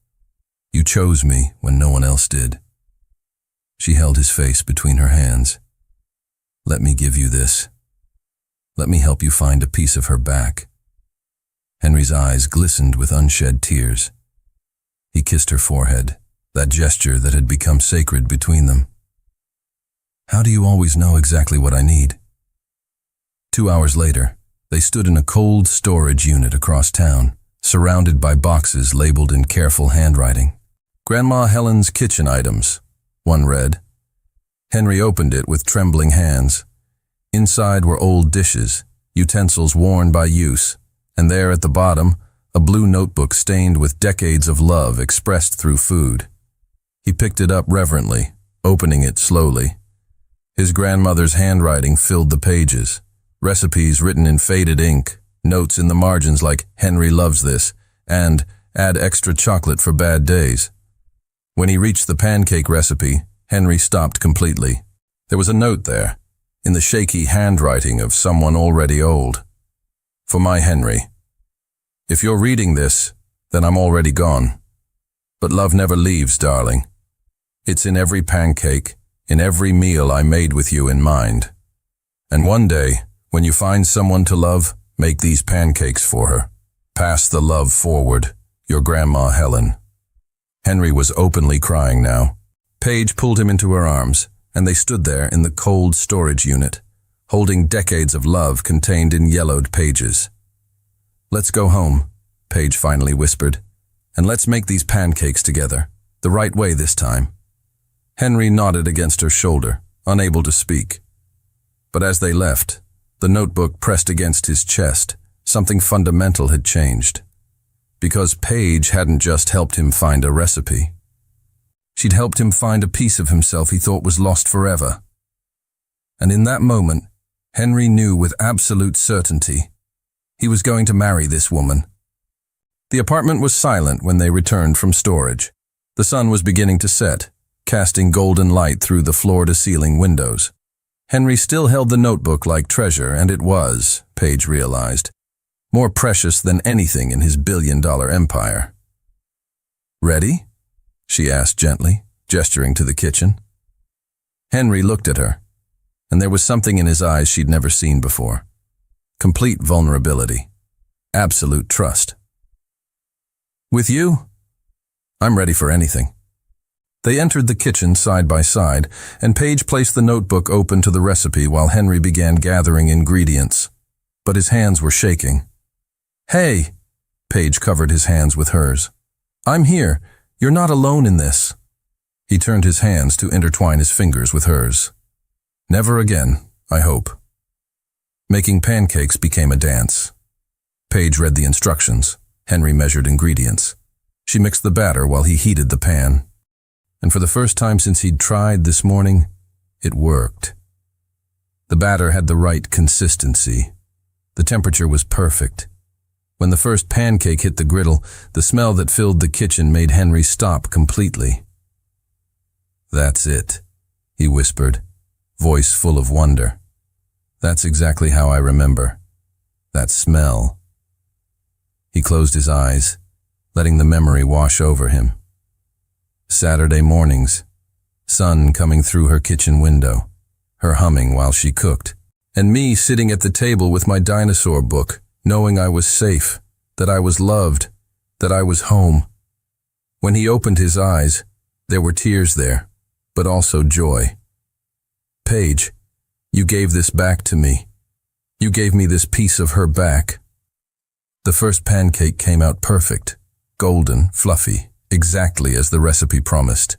You chose me when no one else did. She held his face between her hands. Let me give you this. Let me help you find a piece of her back. Henry's eyes glistened with unshed tears. He kissed her forehead, that gesture that had become sacred between them. How do you always know exactly what I need? 2 hours later, they stood in a cold storage unit across town, surrounded by boxes labeled in careful handwriting. Grandma Helen's kitchen items, one read. Henry opened it with trembling hands. Inside were old dishes, utensils worn by use, and there at the bottom, a blue notebook stained with decades of love expressed through food. He picked it up reverently, opening it slowly. His grandmother's handwriting filled the pages, recipes written in faded ink, notes in the margins like Henry loves this, and add extra chocolate for bad days. When he reached the pancake recipe, Henry stopped completely. There was a note there, in the shaky handwriting of someone already old. For my Henry. If you're reading this, then I'm already gone. But love never leaves, darling. It's in every pancake, in every meal I made with you in mind. And one day, when you find someone to love, make these pancakes for her. Pass the love forward, your Grandma Helen. Henry was openly crying now. Paige pulled him into her arms, and they stood there in the cold storage unit, holding decades of love contained in yellowed pages. Let's go home, Paige finally whispered, and let's make these pancakes together, the right way this time. Henry nodded against her shoulder, unable to speak. But as they left, the notebook pressed against his chest. Something fundamental had changed. Because Paige hadn't just helped him find a recipe. She'd helped him find a piece of himself he thought was lost forever. And in that moment, Henry knew with absolute certainty he was going to marry this woman. The apartment was silent when they returned from storage. The sun was beginning to set, casting golden light through the floor-to-ceiling windows. Henry still held the notebook like treasure, and it was, Paige realized, more precious than anything in his billion-dollar empire. Ready? She asked gently, gesturing to the kitchen. Henry looked at her, and there was something in his eyes she'd never seen before. Complete vulnerability. Absolute trust. With you? I'm ready for anything. They entered the kitchen side by side, and Paige placed the notebook open to the recipe while Henry began gathering ingredients. But his hands were shaking. Hey! Paige covered his hands with hers. I'm here. You're not alone in this. He turned his hands to intertwine his fingers with hers. Never again, I hope. Making pancakes became a dance. Paige read the instructions. Henry measured ingredients. She mixed the batter while he heated the pan. And for the first time since he'd tried this morning, it worked. The batter had the right consistency. The temperature was perfect. When the first pancake hit the griddle, the smell that filled the kitchen made Henry stop completely. "That's it," he whispered, voice full of wonder. "That's exactly how I remember. That smell." He closed his eyes, letting the memory wash over him. Saturday mornings, sun coming through her kitchen window, her humming while she cooked, and me sitting at the table with my dinosaur book, knowing I was safe, that I was loved, that I was home. When he opened his eyes, there were tears there, but also joy. "Paige, you gave this back to me. You gave me this piece of her back." The first pancake came out perfect, golden, fluffy, exactly as the recipe promised.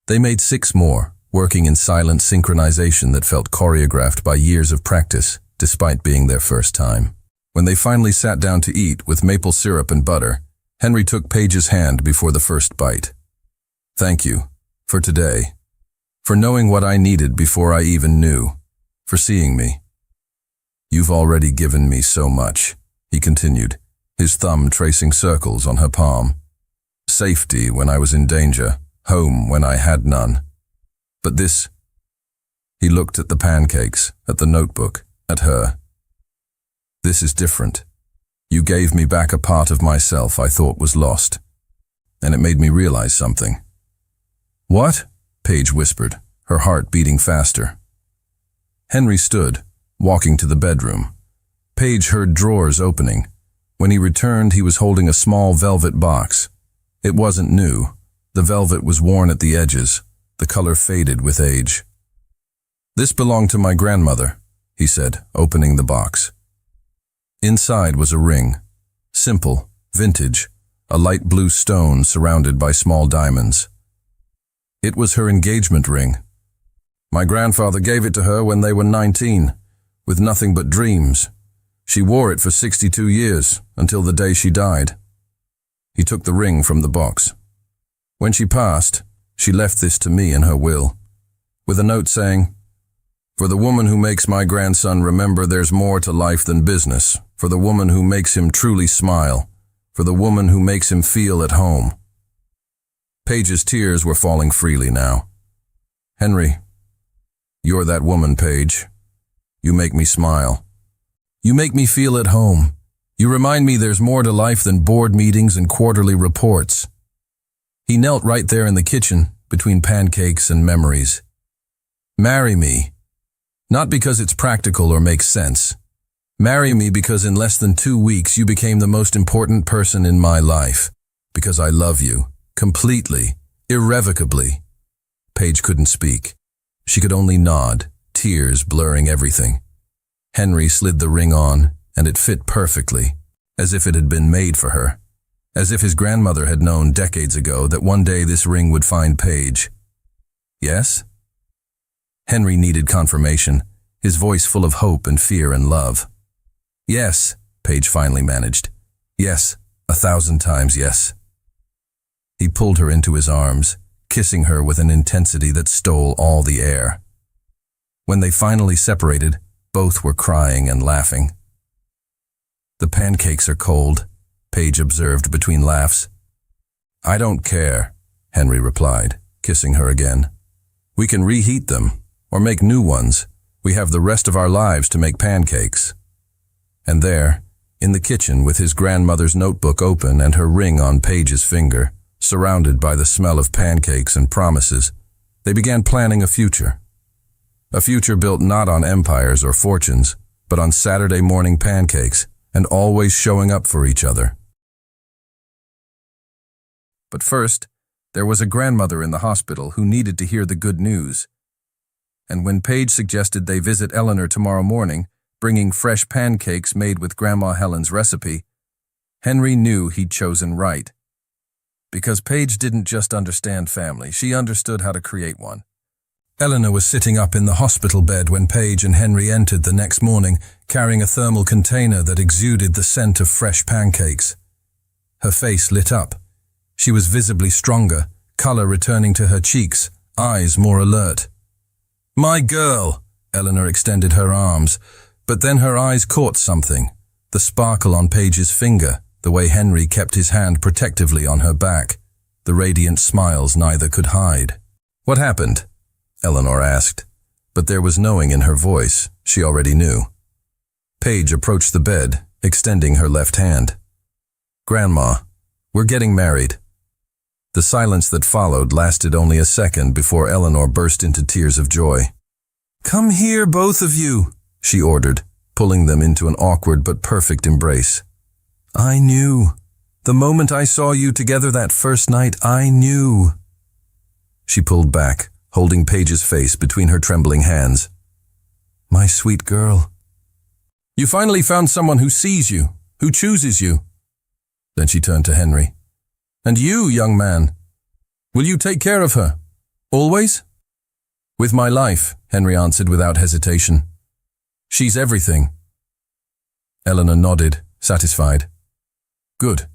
They made 6 more, working in silent synchronization that felt choreographed by years of practice, despite being their first time. When they finally sat down to eat with maple syrup and butter, Henry took Paige's hand before the first bite. "Thank you, for today, for knowing what I needed before I even knew, for seeing me. You've already given me so much," he continued, his thumb tracing circles on her palm. "Safety when I was in danger, home when I had none. But this..." He looked at the pancakes, at the notebook, at her. "This is different. You gave me back a part of myself I thought was lost. And it made me realize something." "What?" Paige whispered, her heart beating faster. Henry stood, walking to the bedroom. Paige heard drawers opening. When he returned, he was holding a small velvet box. It wasn't new. The velvet was worn at the edges, the color faded with age. "This belonged to my grandmother," he said, opening the box. Inside was a ring. Simple, vintage, a light blue stone surrounded by small diamonds. It was her engagement ring. "My grandfather gave it to her when they were 19, with nothing but dreams. She wore it for 62 years, until the day she died." He took the ring from the box. "When she passed, she left this to me in her will, with a note saying, 'For the woman who makes my grandson remember there's more to life than business, for the woman who makes him truly smile, for the woman who makes him feel at home.'" Paige's tears were falling freely now. "Henry, you're that woman, Paige. You make me smile. You make me feel at home. You remind me there's more to life than board meetings and quarterly reports." He knelt right there in the kitchen, between pancakes and memories. "Marry me. Not because it's practical or makes sense. Marry me because in less than 2 weeks you became the most important person in my life. Because I love you. Completely. Irrevocably." Paige couldn't speak. She could only nod, tears blurring everything. Henry slid the ring on, and it fit perfectly, as if it had been made for her. As if his grandmother had known decades ago that one day this ring would find Paige. "Yes?" Henry needed confirmation, his voice full of hope and fear and love. "Yes," Paige finally managed. "Yes, 1,000 times yes." He pulled her into his arms, kissing her with an intensity that stole all the air. When they finally separated, both were crying and laughing. "The pancakes are cold," Paige observed between laughs. "I don't care," Henry replied, kissing her again. "We can reheat them, or make new ones. We have the rest of our lives to make pancakes." And there, in the kitchen with his grandmother's notebook open and her ring on Paige's finger, surrounded by the smell of pancakes and promises, they began planning a future. A future built not on empires or fortunes, but on Saturday morning pancakes and always showing up for each other. But first, there was a grandmother in the hospital who needed to hear the good news. And when Paige suggested they visit Eleanor tomorrow morning, bringing fresh pancakes made with Grandma Helen's recipe, Henry knew he'd chosen right. Because Paige didn't just understand family, she understood how to create one. Eleanor was sitting up in the hospital bed when Paige and Henry entered the next morning, carrying a thermal container that exuded the scent of fresh pancakes. Her face lit up. She was visibly stronger, color returning to her cheeks, eyes more alert. "My girl!" Eleanor extended her arms, but then her eyes caught something, the sparkle on Paige's finger, the way Henry kept his hand protectively on her back, the radiant smiles neither could hide. "What happened?" Eleanor asked, but there was knowing in her voice. She already knew. Paige approached the bed, extending her left hand. "Grandma, we're getting married." The silence that followed lasted only a second before Eleanor burst into tears of joy. "Come here, both of you," she ordered, pulling them into an awkward but perfect embrace. "I knew. The moment I saw you together that first night, I knew." She pulled back, holding Paige's face between her trembling hands. "My sweet girl." "You finally found someone who sees you, who chooses you." Then she turned to Henry. "And you, young man, will you take care of her? Always?" "With my life," Henry answered without hesitation. "She's everything." Eleanor nodded, satisfied. "Good.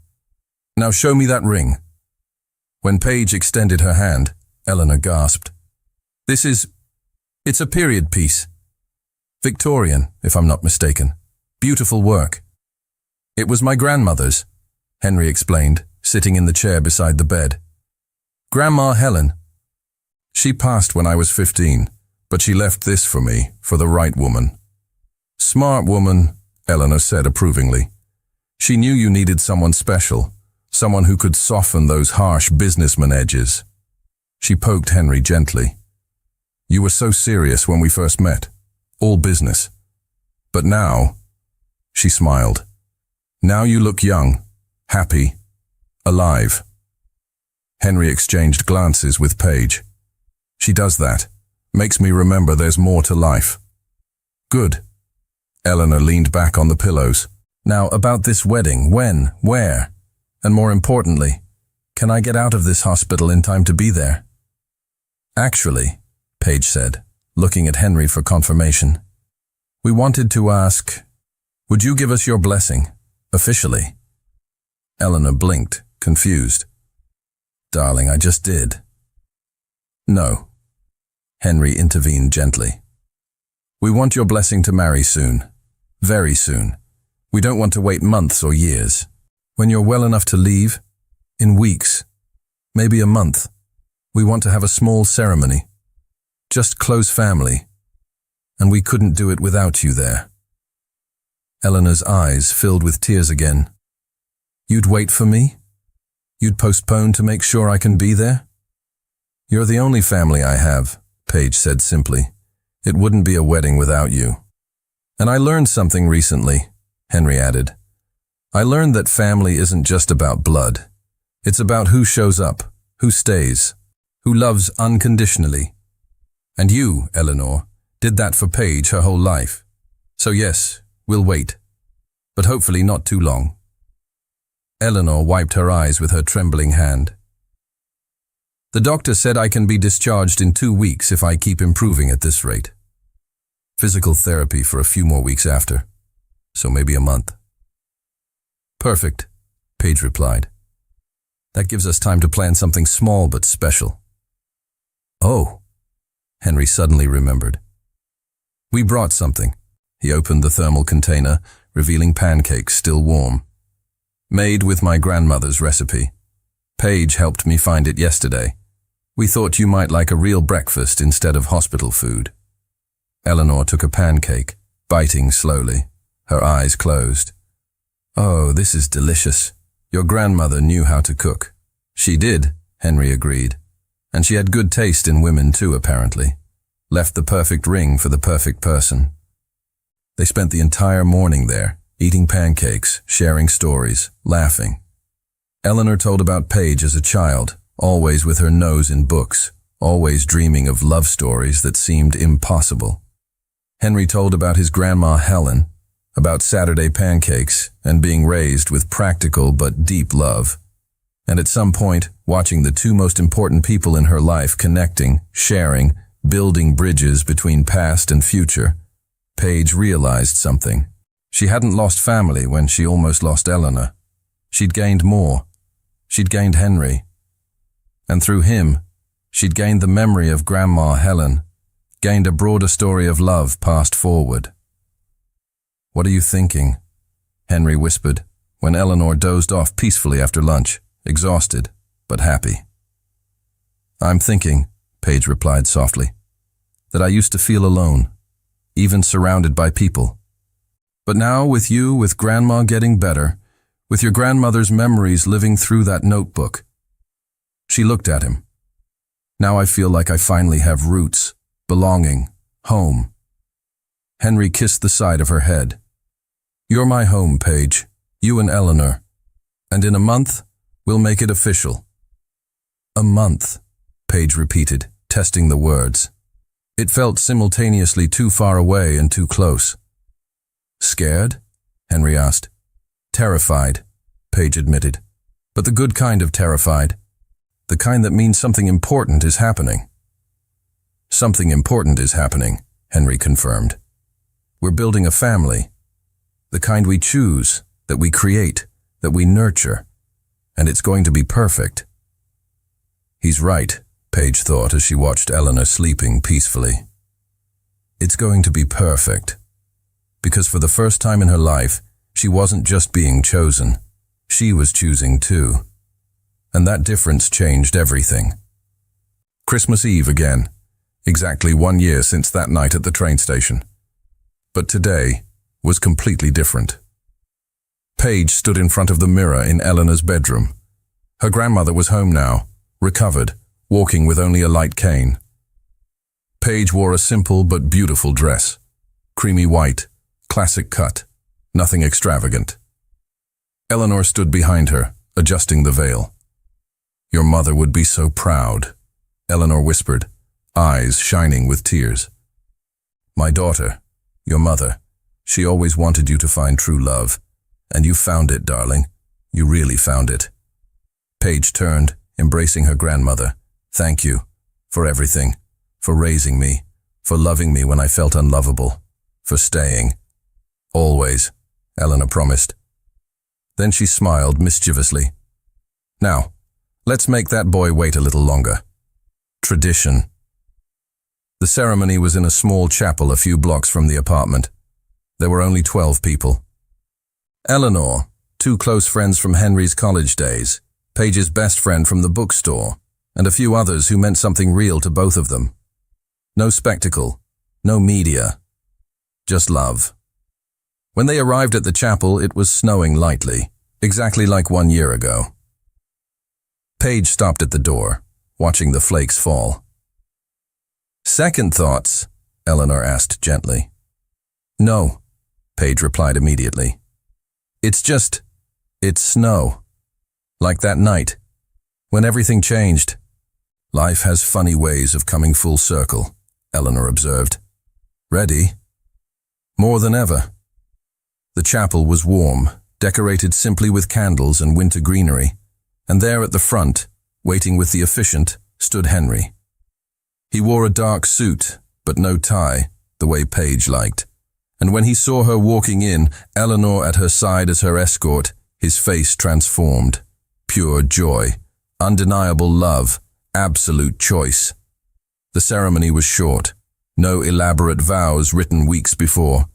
Now show me that ring." When Paige extended her hand, Eleanor gasped. It's a period piece. Victorian, if I'm not mistaken. Beautiful work." "It was my grandmother's," Henry explained, sitting in the chair beside the bed. "Grandma Helen. She passed when I was 15, but she left this for me, for the right woman." "Smart woman," Eleanor said approvingly. "She knew you needed someone special, someone who could soften those harsh businessman edges." She poked Henry gently. "You were so serious when we first met, all business. But now," she smiled, "now you look young, happy, alive." Henry exchanged glances with Paige. "She does that, makes me remember there's more to life." "Good." Eleanor leaned back on the pillows. "Now, about this wedding, when, where, and more importantly, can I get out of this hospital in time to be there?" "Actually," Paige said, looking at Henry for confirmation, "we wanted to ask, would you give us your blessing, officially?" Eleanor blinked, confused. "Darling, I just did." "No." Henry intervened gently. "We want your blessing to marry soon. Very soon. We don't want to wait months or years. When you're well enough to leave, in weeks, maybe a month, we want to have a small ceremony. Just close family. And we couldn't do it without you there." Eleanor's eyes filled with tears again. "You'd wait for me? You'd postpone to make sure I can be there?" "You're the only family I have," Paige said simply. "It wouldn't be a wedding without you." "And I learned something recently," Henry added. "I learned that family isn't just about blood. It's about who shows up, who stays, who loves unconditionally. And you, Eleanor, did that for Paige her whole life. So yes, we'll wait. But hopefully not too long." Eleanor wiped her eyes with her trembling hand. "The doctor said I can be discharged in 2 weeks if I keep improving at this rate. Physical therapy for a few more weeks after, so maybe a month." "Perfect," Paige replied. "That gives us time to plan something small but special." "Oh," Henry suddenly remembered. "We brought something." He opened the thermal container, revealing pancakes still warm. "Made with my grandmother's recipe. Paige helped me find it yesterday. We thought you might like a real breakfast instead of hospital food." Eleanor took a pancake, biting slowly, her eyes closed. "Oh, this is delicious. Your grandmother knew how to cook." "She did," Henry agreed. "And she had good taste in women too, apparently. Left the perfect ring for the perfect person." They spent the entire morning there, eating pancakes, sharing stories, laughing. Eleanor told about Paige as a child, always with her nose in books, always dreaming of love stories that seemed impossible. Henry told about his grandma Helen, about Saturday pancakes and being raised with practical but deep love. And at some point, watching the two most important people in her life connecting, sharing, building bridges between past and future, Paige realized something. She hadn't lost family when she almost lost Eleanor. She'd gained more. She'd gained Henry. And through him, she'd gained the memory of Grandma Helen, gained a broader story of love passed forward. "What are you thinking?" Henry whispered, when Eleanor dozed off peacefully after lunch, exhausted, but happy. I'm thinking, Paige replied softly, that I used to feel alone, even surrounded by people. But now with you, with Grandma getting better, with your grandmother's memories living through that notebook. She looked at him. Now I feel like I finally have roots, belonging, home. Henry kissed the side of her head. You're my home, Paige, you and Eleanor. And in a month, we'll make it official. A month, Paige repeated, testing the words. It felt simultaneously too far away and too close. Scared? Henry asked. Terrified, Paige admitted. But the good kind of terrified. The kind that means something important is happening. Something important is happening, Henry confirmed. We're building a family. The kind we choose, that we create, that we nurture. And it's going to be perfect. He's right, Paige thought as she watched Eleanor sleeping peacefully. It's going to be perfect. Because for the first time in her life, she wasn't just being chosen. She was choosing too. And that difference changed everything. Christmas Eve again, exactly 1 year since that night at the train station. But today was completely different. Paige stood in front of the mirror in Eleanor's bedroom. Her grandmother was home now, recovered, walking with only a light cane. Paige wore a simple but beautiful dress. Creamy white, classic cut, nothing extravagant. Eleanor stood behind her, adjusting the veil. Your mother would be so proud, Eleanor whispered, eyes shining with tears. My daughter, your mother, she always wanted you to find true love. And you found it, darling. You really found it. Paige turned, embracing her grandmother. Thank you for everything, for raising me, for loving me when I felt unlovable, for staying. Always, Eleanor promised. Then she smiled mischievously. Now, let's make that boy wait a little longer. Tradition. The ceremony was in a small chapel a few blocks from the apartment. There were only 12 people. Eleanor, 2 close friends from Henry's college days, Paige's best friend from the bookstore, and a few others who meant something real to both of them. No spectacle, no media, just love. When they arrived at the chapel, it was snowing lightly, exactly like 1 year ago. Paige stopped at the door, watching the flakes fall. Second thoughts? Eleanor asked gently. No, Paige replied immediately. It's snow. Like that night, when everything changed. Life has funny ways of coming full circle, Eleanor observed. Ready? More than ever. The chapel was warm, decorated simply with candles and winter greenery, and there at the front, waiting with the officiant, stood Henry. He wore a dark suit, but no tie, the way Paige liked. And when he saw her walking in, Eleanor at her side as her escort, his face transformed. Pure joy, undeniable love, absolute choice. The ceremony was short, no elaborate vows written weeks before.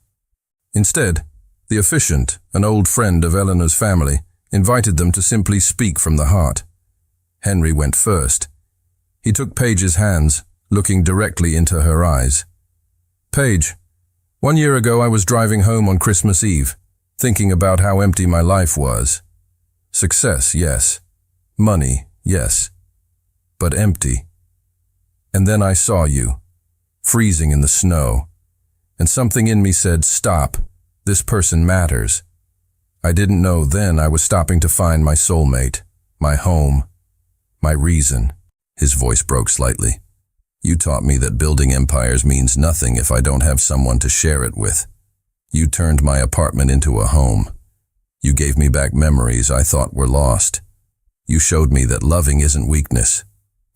Instead, the officiant, an old friend of Eleanor's family, invited them to simply speak from the heart. Henry went first. He took Paige's hands, looking directly into her eyes. Paige, 1 year ago I was driving home on Christmas Eve, thinking about how empty my life was. Success, yes. Money, yes. But empty. And then I saw you, freezing in the snow, and something in me said, stop, this person matters. I didn't know then I was stopping to find my soulmate, my home, my reason. His voice broke slightly. You taught me that building empires means nothing if I don't have someone to share it with. You turned my apartment into a home. You gave me back memories I thought were lost. You showed me that loving isn't weakness.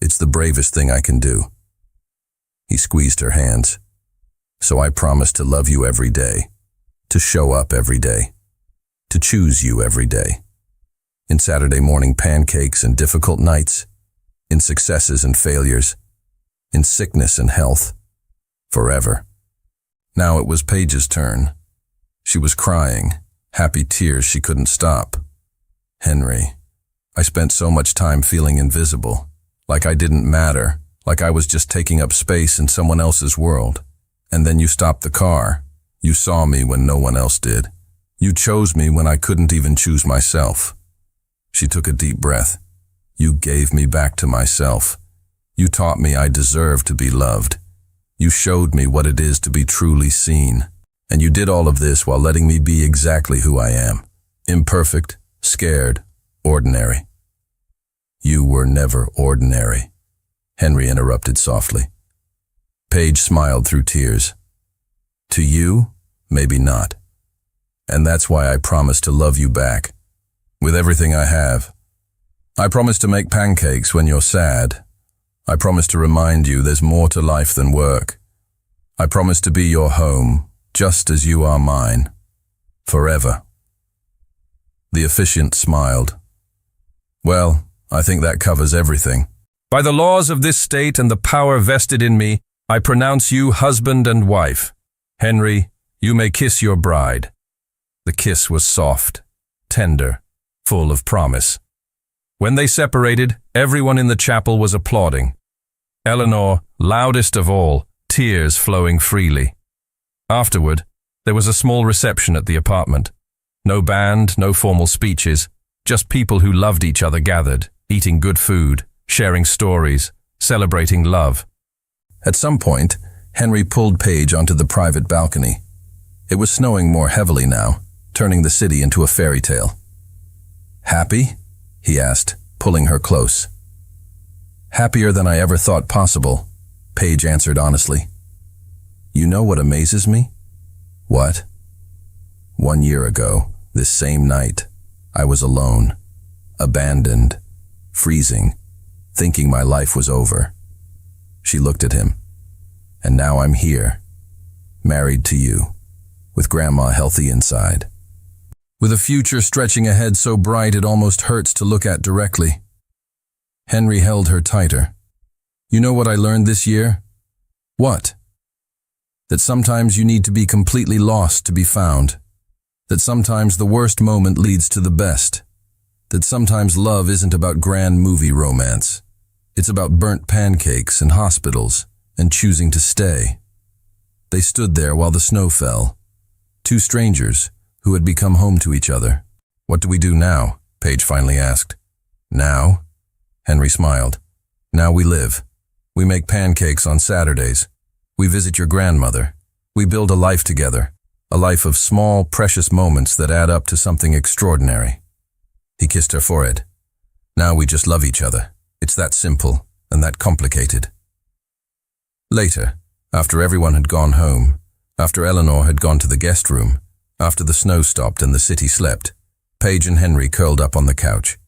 It's the bravest thing I can do. He squeezed her hands. So I promised to love you every day, to show up every day, to choose you every day. In Saturday morning pancakes and difficult nights, in successes and failures, in sickness and health, forever. Now it was Paige's turn. She was crying, Happy tears she couldn't stop. Henry, I spent so much time feeling invisible, like I didn't matter, like I was just taking up space in someone else's world. And then you stopped the car. You saw me when no one else did. You chose me when I couldn't even choose myself. She took a deep breath. You gave me back to myself. You taught me I deserve to be loved. You showed me what it is to be truly seen. And you did all of this while letting me be exactly who I am. Imperfect, scared, ordinary. You were never ordinary, Henry interrupted softly. Paige smiled through tears. To you, maybe not. And that's why I promise to love you back, with everything I have. I promise to make pancakes when you're sad. I promise to remind you there's more to life than work. I promise to be your home, just as you are mine, forever. The officiant smiled. Well, I think that covers everything. By the laws of this state and the power vested in me, I pronounce you husband and wife. Henry, you may kiss your bride. The kiss was soft, tender, full of promise. When they separated, everyone in the chapel was applauding. Eleanor, loudest of all, tears flowing freely. Afterward, there was a small reception at the apartment. No band, no formal speeches, just people who loved each other gathered, eating good food, sharing stories, celebrating love. At some point, Henry pulled Paige onto the private balcony. It was snowing more heavily now, turning the city into a fairy tale. Happy? He asked, pulling her close. Happier than I ever thought possible, Paige answered honestly. You know what amazes me? What? 1 year ago, this same night, I was alone, abandoned, freezing, thinking my life was over. She looked at him. And now I'm here, married to you, with Grandma healthy inside. With a future stretching ahead so bright it almost hurts to look at directly. Henry held her tighter. You know what I learned this year? What? That sometimes you need to be completely lost to be found. That sometimes the worst moment leads to the best. That sometimes love isn't about grand movie romance. It's about burnt pancakes and hospitals and choosing to stay. They stood there while the snow fell. Two strangers who had become home to each other. What do we do now? Paige finally asked. Now? Henry smiled. Now we live. We make pancakes on Saturdays. We visit your grandmother. We build a life together. A life of small, precious moments that add up to something extraordinary. He kissed her forehead. Now we just love each other. It's that simple and that complicated. Later, after everyone had gone home, after Eleanor had gone to the guest room, after the snow stopped and the city slept, Paige and Henry curled up on the couch.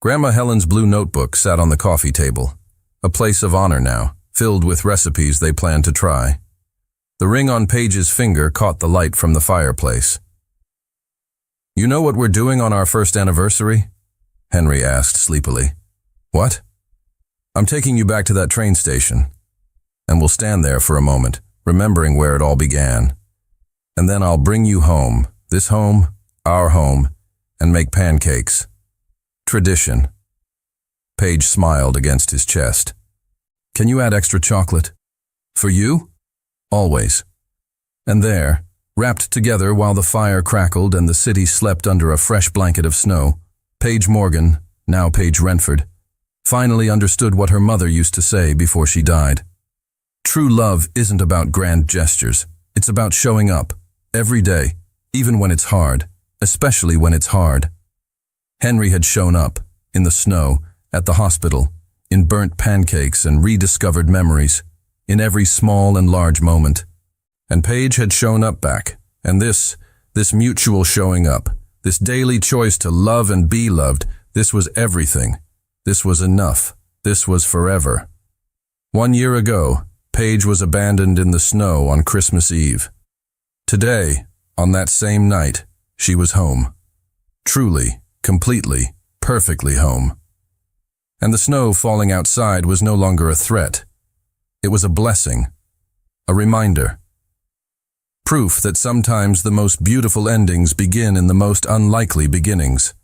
Grandma Helen's blue notebook sat on the coffee table, a place of honor now, filled with recipes they planned to try. The ring on Paige's finger caught the light from the fireplace. You know what we're doing on our first anniversary? Henry asked sleepily. What? I'm taking you back to that train station. And we'll stand there for a moment, remembering where it all began. And then I'll bring you home, this home, our home, and make pancakes. Tradition. Paige smiled against his chest. Can you add extra chocolate? For you? Always. And there, wrapped together while the fire crackled and the city slept under a fresh blanket of snow, Paige Morgan, now Paige Renford, finally understood what her mother used to say before she died. True love isn't about grand gestures. It's about showing up, every day, even when it's hard, especially when it's hard. Henry had shown up, in the snow, at the hospital, in burnt pancakes and rediscovered memories, in every small and large moment. And Paige had shown up back, and this mutual showing up, this daily choice to love and be loved, this was everything. This was enough. This was forever. 1 year ago, Paige was abandoned in the snow on Christmas Eve. Today, on that same night, she was home. Truly, completely, perfectly home. And the snow falling outside was no longer a threat. It was a blessing, a reminder. Proof that sometimes the most beautiful endings begin in the most unlikely beginnings.